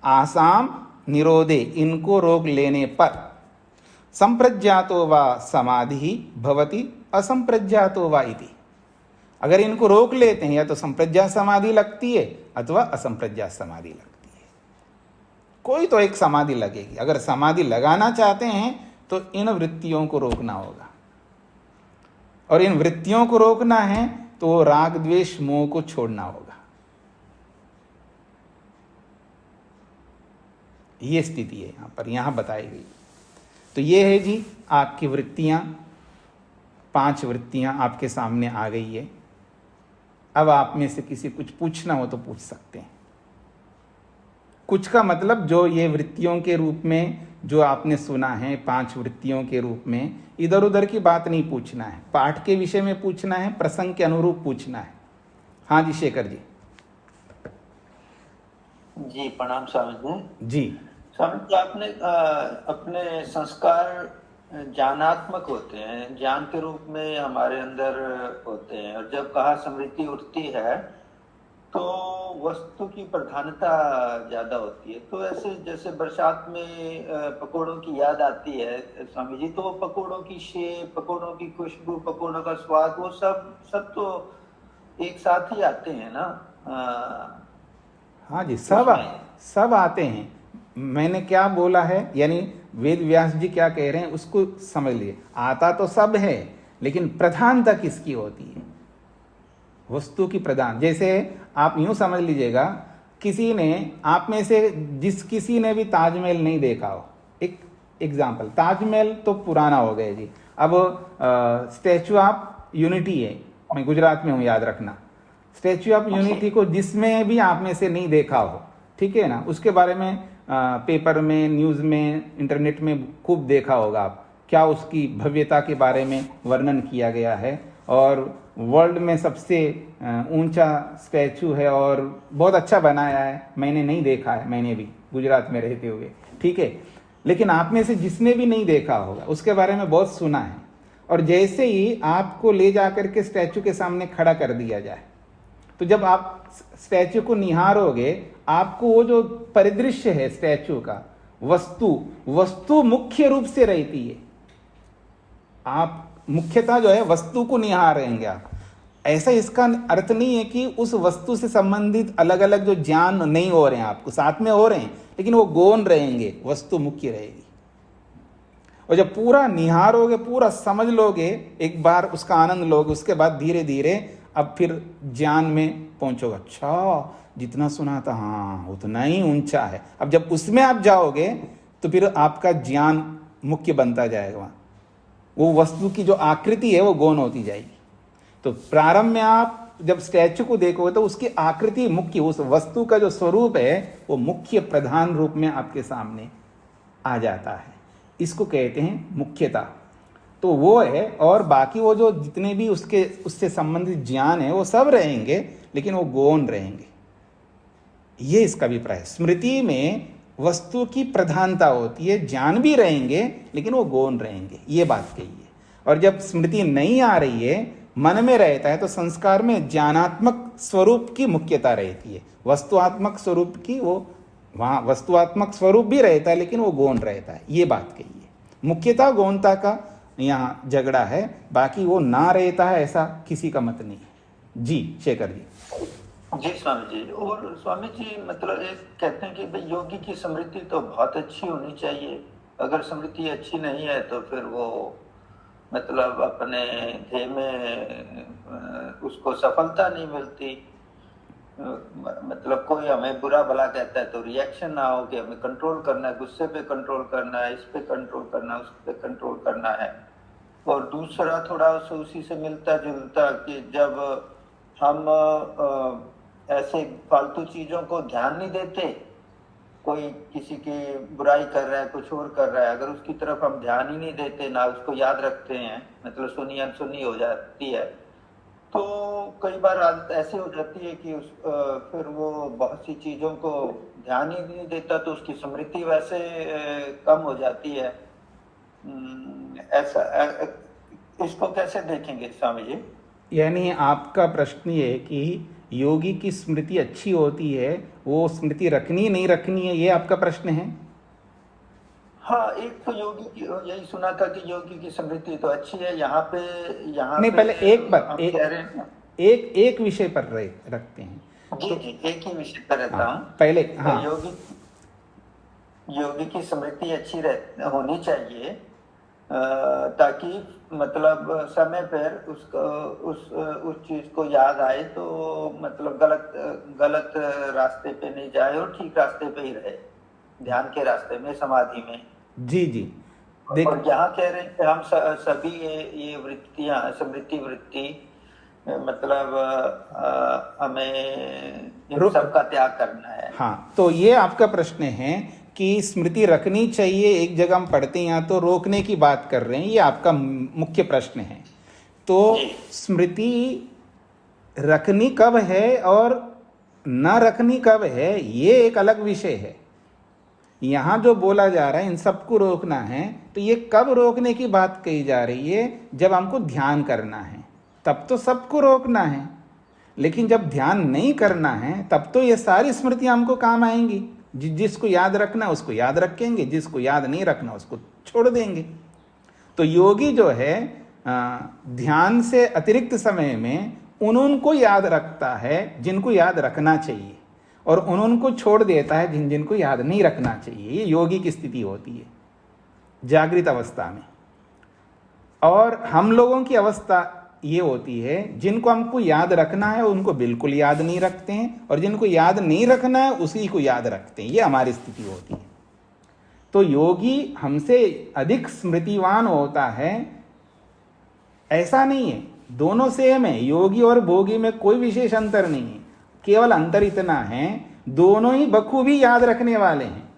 आसाम निरोधे, इनको रोक लेने पर संप्रज्ञातो वा समाधि भवति असंप्रज्ञातो वा इति। अगर इनको रोक लेते हैं या तो संप्रज्ञा समाधि लगती है अथवा असंप्रज्ञा समाधि लगती है, कोई तो एक समाधि लगेगी। अगर समाधि लगाना चाहते हैं तो इन वृत्तियों को रोकना होगा, और इन वृत्तियों को रोकना है तो राग द्वेष मोह को छोड़ना होगा। ये स्थिति है यहां पर, यहां बताई गई। तो ये है जी आपकी वृत्तियां, 5 वृत्तियां आपके सामने आ गई है। अब आप में से किसी कुछ पूछना हो तो पूछ सकते हैं। कुछ का मतलब जो ये वृत्तियों के रूप में जो आपने सुना है, 5 वृत्तियों के रूप में, इधर उधर की बात नहीं पूछना है, पाठ के विषय में पूछना है, प्रसंग के अनुरूप पूछना है। हाँ जी शेखर जी। जी प्रणाम स्वामी जी। स्वामी जी, आपने अपने संस्कार ज्ञानात्मक होते हैं, ज्ञान के रूप में हमारे अंदर होते हैं, और जब कहा स्मृति उठती है तो वस्तु की प्रधानता ज्यादा होती है। तो ऐसे जैसे बरसात में पकोड़ों की याद आती है स्वामी जी, तो वो पकोड़ों की शेप, पकोड़ों की खुशबू, पकोड़ों का स्वाद, वो सब तो एक साथ ही आते हैं ना। हाँ जी, सब आते हैं। मैंने क्या बोला है, यानी वेद व्यास जी क्या कह रहे हैं उसको समझ लिए। आता तो सब है, लेकिन प्रधानता किसकी होती है? वस्तु की प्रधान। जैसे आप यूं समझ लीजिएगा, किसी ने, आप में से किसी ने भी ताजमहल नहीं देखा हो, एक एग्जाम्पल, ताजमहल तो पुराना हो गया जी। अब स्टैचू ऑफ यूनिटी है, मैं गुजरात में हूँ याद रखना, स्टैचू ऑफ यूनिटी को जिसमें भी आप में से नहीं देखा हो, ठीक है ना, उसके बारे में पेपर में, न्यूज़ में, इंटरनेट में खूब देखा होगा आप, क्या उसकी भव्यता के बारे में वर्णन किया गया है, और वर्ल्ड में सबसे ऊंचा स्टैचू है और बहुत अच्छा बनाया है। मैंने नहीं देखा है, मैंने भी गुजरात में रहते हुए, ठीक है, लेकिन आप में से जिसने भी नहीं देखा होगा उसके बारे में बहुत सुना है। और जैसे ही आपको ले जाकर के स्टैचू के सामने खड़ा कर दिया जाए, तो जब आप स्टैचू को निहारोगे, आपको वो जो परिदृश्य है स्टैचू का, वस्तु मुख्य रूप से रहती है। आप मुख्यतः जो है वस्तु को निहारेंगे आप। ऐसा इसका अर्थ नहीं है कि उस वस्तु से संबंधित अलग अलग जो ज्ञान नहीं हो रहे हैं, आपको साथ में हो रहे हैं, लेकिन वो गौण रहेंगे, वस्तु मुख्य रहेगी। और जब पूरा निहारोगे, पूरा समझ लोगे, एक बार उसका आनंद लोगे, उसके बाद धीरे धीरे अब फिर ज्ञान में पहुंचोगे। अच्छा, जितना सुना था हाँ उतना ही ऊंचा है। अब जब उसमें आप जाओगे तो फिर आपका ज्ञान मुख्य बनता जाएगा। वहाँ वो वस्तु की जो आकृति है वो गौण होती जाएगी। तो प्रारंभ में आप जब स्टैचू को देखोगे तो उसकी आकृति मुख्य, उस वस्तु का जो स्वरूप है वो मुख्य प्रधान रूप में आपके सामने आ जाता है। इसको कहते हैं मुख्यता। तो वो है, और बाकी वो जो जितने भी उससे संबंधित ज्ञान है वो सब रहेंगे, लेकिन वो गौण रहेंगे। ये इसका अभिप्राय है। स्मृति में वस्तु की प्रधानता होती है, ज्ञान भी रहेंगे लेकिन वो गौण रहेंगे, ये बात कही है। और जब स्मृति नहीं आ रही है, मन में रहता है, तो संस्कार में ज्ञानात्मक स्वरूप की मुख्यता रहती है। वस्तुआत्मक स्वरूप की वो, वहाँ वस्तुआत्मक स्वरूप भी रहता है लेकिन वो गौण रहता है, ये बात कही है। मुख्यता गौणता का यहाँ झगड़ा है, बाकी वो ना रहता है ऐसा किसी का मत नहीं है। जी शेखर जी। जी स्वामी जी। और स्वामी जी, मतलब एक कहते हैं कि भाई योगी की स्मृति तो बहुत अच्छी होनी चाहिए, अगर स्मृति अच्छी नहीं है तो फिर वो मतलब अपने ध्येय में उसको सफलता नहीं मिलती। मतलब कोई हमें बुरा भला कहता है तो रिएक्शन ना हो कि हमें कंट्रोल करना है, गुस्से पे कंट्रोल करना है, इस पे कंट्रोल करना है, उस पे कंट्रोल करना है। और दूसरा थोड़ा उसी से मिलता जुलता कि जब हम ऐसे फालतू चीजों को ध्यान नहीं देते, कोई किसी की बुराई कर रहा है, कुछ और कर रहा है, अगर उसकी तरफ हम ध्यान ही नहीं देते, ना उसको याद रखते हैं, मतलब सुनी अनसुनी हो जाती है, तो कई बार आदत ऐसे हो जाती है कि फिर वो बहुत सी चीजों को ध्यान ही नहीं देता, तो उसकी स्मृति वैसे कम हो जाती है। ऐसा इसको कैसे देखेंगे स्वामी जी? यानी आपका प्रश्न ये है कि योगी की स्मृति अच्छी होती है, वो स्मृति रखनी नहीं रखनी है, ये आपका प्रश्न है? हाँ, एक तो योगी की यही सुना था कि योगी की स्मृति तो अच्छी है। यहाँ पे नहीं, पहले एक पर हम कह रहे हैं। एक विषय पर रखते हैं। जी तो जी, एक ही विषय पर रहता हाँ, हूँ। पहले हाँ योगी की स्मृति अच्छी होनी चाहिए, ताकि मतलब समय पर उसको उस चीज को याद आए, तो मतलब गलत रास्ते पे नहीं जाए और ठीक रास्ते पे ही रहे, ध्यान के रास्ते में, समाधि में। जी जी। देख, और यहाँ कह रहे हैं कि हम सभी ये वृत्तियां, स्मृति वृत्ति, मतलब हमें इन सब का त्याग करना है। हाँ, तो ये आपका प्रश्न है कि स्मृति रखनी चाहिए, एक जगह हम पढ़ते हैं यहाँ तो रोकने की बात कर रहे हैं, ये आपका मुख्य प्रश्न है। तो स्मृति रखनी कब है और न रखनी कब है, ये एक अलग विषय है। यहाँ जो बोला जा रहा है इन सबको रोकना है, तो ये कब रोकने की बात कही जा रही है? जब हमको ध्यान करना है तब तो सबको रोकना है, लेकिन जब ध्यान नहीं करना है तब तो ये सारी स्मृतियां हमको काम आएंगी। जिसको याद रखना उसको याद रखेंगे, जिसको याद नहीं रखना उसको छोड़ देंगे। तो योगी जो है ध्यान से अतिरिक्त समय में उनको याद रखता है जिनको याद रखना चाहिए, और उनको छोड़ देता है जिनको याद नहीं रखना चाहिए। ये योगी की स्थिति होती है जागृत अवस्था में। और हम लोगों की अवस्था ये होती है, जिनको हमको याद रखना है उनको बिल्कुल याद नहीं रखते हैं, और जिनको याद नहीं रखना है उसी को याद रखते हैं। ये हमारी स्थिति होती है। तो योगी हमसे अधिक स्मृतिवान होता है ऐसा नहीं है, दोनों सेम है। योगी और भोगी में कोई विशेष अंतर नहीं है, केवल अंतर इतना है दोनों ही बखूबी याद रखने वाले हैं।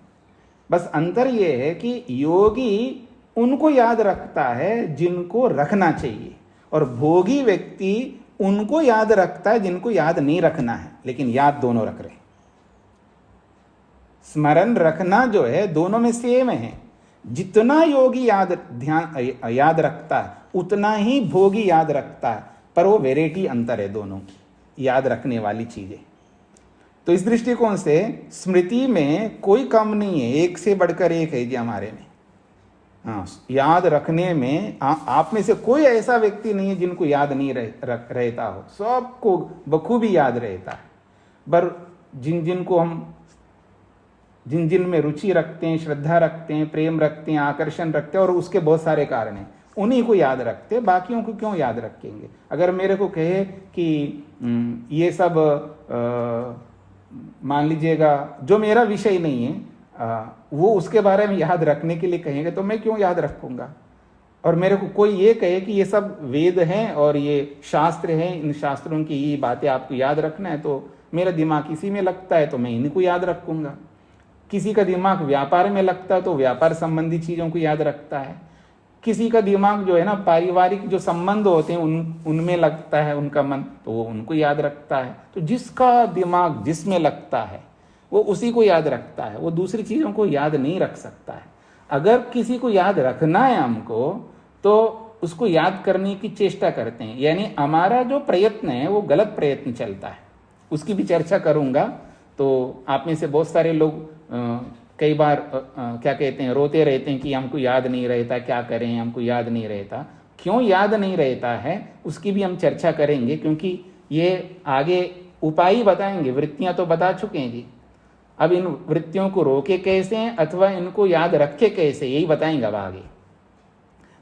बस अंतर यह है कि योगी उनको याद रखता है जिनको रखना चाहिए, और भोगी व्यक्ति उनको याद रखता है जिनको याद नहीं रखना है, लेकिन याद दोनों रख रहे हैं। स्मरण रखना जो है दोनों में सेम है। जितना योगी याद रखता है उतना ही भोगी याद रखता है, पर वो वेराइटी अंतर है दोनों की याद रखने वाली चीजें। तो इस दृष्टिकोण से स्मृति में कोई कम नहीं है, एक से बढ़कर एक है जी हमारे में। हाँ, याद रखने में आप में से कोई ऐसा व्यक्ति नहीं है जिनको याद नहीं रहता हो, सबको बखूबी याद रहता है। पर जिन में रुचि रखते हैं, श्रद्धा रखते हैं, प्रेम रखते हैं, आकर्षण रखते हैं, और उसके बहुत सारे कारण हैं, उन्हीं को याद रखते, बाकियों को क्यों याद रखेंगे? अगर मेरे को कहे कि ये सब मान लीजिएगा जो मेरा विषय नहीं है, वो उसके बारे में याद रखने के लिए कहेंगे तो मैं क्यों याद रखूंगा? और मेरे को कोई ये कहे कि ये सब वेद हैं और ये शास्त्र हैं, इन शास्त्रों की ये बातें आपको याद रखना है, तो मेरा दिमाग इसी में लगता है तो मैं इन्हीं को याद रखूंगा। किसी का दिमाग व्यापार में लगता है तो व्यापार संबंधी चीज़ों को याद रखता है। किसी का दिमाग जो है ना पारिवारिक जो संबंध होते हैं उनमें लगता है उनका मन, तो वो उनको याद रखता है। तो जिसका दिमाग जिसमें लगता है वो उसी को याद रखता है, वो दूसरी चीज़ों को याद नहीं रख सकता है। अगर किसी को याद रखना है हमको तो उसको याद करने की चेष्टा करते हैं, यानी हमारा जो प्रयत्न है वो गलत प्रयत्न चलता है। उसकी भी चर्चा करूंगा। तो आप में से बहुत सारे लोग कई बार क्या कहते हैं, रोते रहते हैं कि हमको याद नहीं रहता, क्या करें, हमको याद नहीं रहता। क्यों याद नहीं रहता है उसकी भी हम चर्चा करेंगे, क्योंकि ये आगे उपाय बताएंगे। वृत्तियां तो बता चुके हैं जी, अब इन वृत्तियों को रोके कैसे हैं अथवा इनको याद रखे कैसे, यही बताएंगे अब आगे।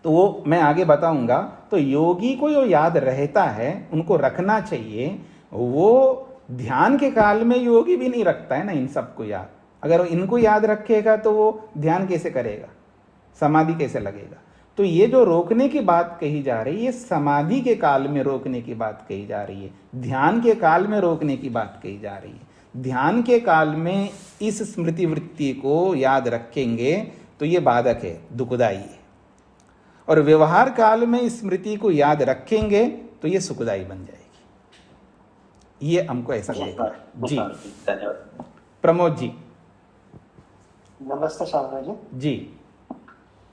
तो वो मैं आगे बताऊंगा। तो योगी को जो याद रहता है उनको रखना चाहिए, वो ध्यान के काल में योगी भी नहीं रखता है ना इन सबको याद। अगर इनको याद रखेगा तो वो ध्यान कैसे करेगा, समाधि कैसे लगेगा? तो ये जो रोकने की बात कही जा रही है, ये समाधि के काल में रोकने की बात कही जा रही है, ध्यान के काल में रोकने की बात कही जा रही है। ध्यान के काल में इस स्मृति वृत्ति को याद रखेंगे तो ये बाधक है, दुखदाई है, और व्यवहार काल में इस स्मृति को याद रखेंगे तो ये सुखदाई बन जाएगी। ये हमको ऐसा देखना है जी। धन्यवाद। प्रमोद जी। नमस्ते स्वामी जी। जी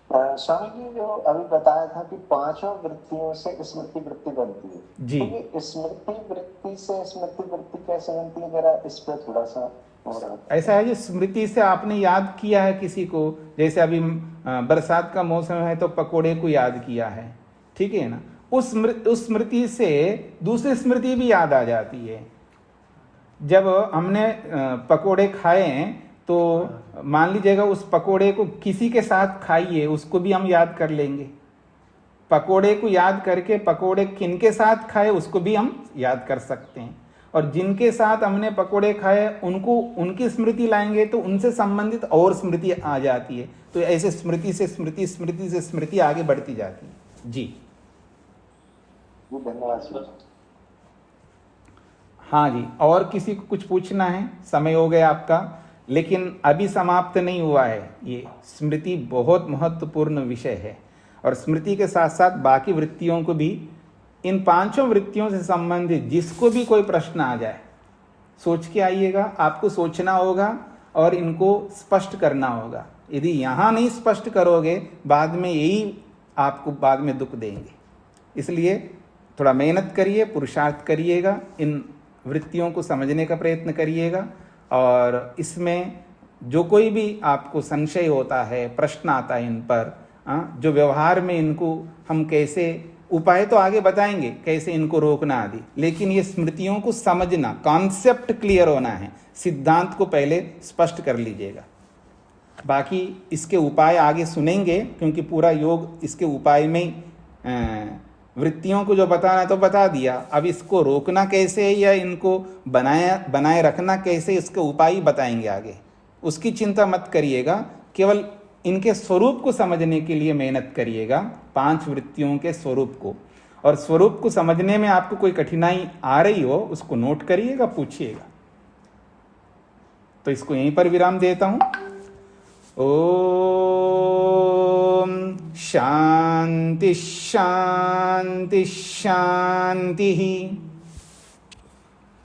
स्वामी जी, जो अभी बताया था कि पांचों वृत्तियों से स्मृति वृत्ति बनती है जी। तो ये स्मृति वृत्ति से स्मृति वृत्ति कैसे बनती है, जरा इस पर थोड़ा सा हो रहा था। ऐसा है जो स्मृति से आपने याद किया है किसी को, जैसे अभी बरसात का मौसम है तो पकोड़े को याद किया है, ठीक है ना, उस स्मृति से दूसरी स्मृति भी याद आ जाती है। जब हमने पकोड़े खाए तो मान लीजिएगा उस पकोड़े को किसी के साथ खाइए, उसको भी हम याद कर लेंगे। पकोड़े को याद करके पकोड़े किनके साथ खाए उसको भी हम याद कर सकते हैं, और जिनके साथ हमने पकोड़े खाए उनको उनकी स्मृति लाएंगे तो उनसे संबंधित और स्मृति आ जाती है। तो ऐसे स्मृति से स्मृति, स्मृति से स्मृति आगे बढ़ती जाती है। जी धन्यवाद सर। हाँ जी, और किसी को कुछ पूछना है? समय हो गया आपका, लेकिन अभी समाप्त नहीं हुआ है। ये स्मृति बहुत महत्वपूर्ण विषय है, और स्मृति के साथ साथ बाकी वृत्तियों को भी, इन पांचों वृत्तियों से संबंधित जिसको भी कोई प्रश्न आ जाए सोच के आइएगा। आपको सोचना होगा और इनको स्पष्ट करना होगा। यदि यहाँ नहीं स्पष्ट करोगे बाद में यही आपको बाद में दुख देंगे। इसलिए थोड़ा मेहनत करिए, पुरुषार्थ करिएगा, इन वृत्तियों को समझने का प्रयत्न करिएगा, और इसमें जो कोई भी आपको संशय होता है, प्रश्न आता है इन पर, जो व्यवहार में इनको हम कैसे, उपाय तो आगे बताएंगे कैसे इनको रोकना आदि, लेकिन ये स्मृतियों को समझना, कॉन्सेप्ट क्लियर होना है, सिद्धांत को पहले स्पष्ट कर लीजिएगा। बाकी इसके उपाय आगे सुनेंगे, क्योंकि पूरा योग इसके उपाय में वृत्तियों को जो बताना तो बता दिया, अब इसको रोकना कैसे या इनको बनाए रखना कैसे, इसके उपाय बताएंगे आगे। उसकी चिंता मत करिएगा, केवल इनके स्वरूप को समझने के लिए मेहनत करिएगा, 5 वृत्तियों के स्वरूप को। और स्वरूप को समझने में आपको कोई कठिनाई आ रही हो उसको नोट करिएगा, पूछिएगा। तो इसको यहीं पर विराम देता हूं। ओम शांति शांति शांति।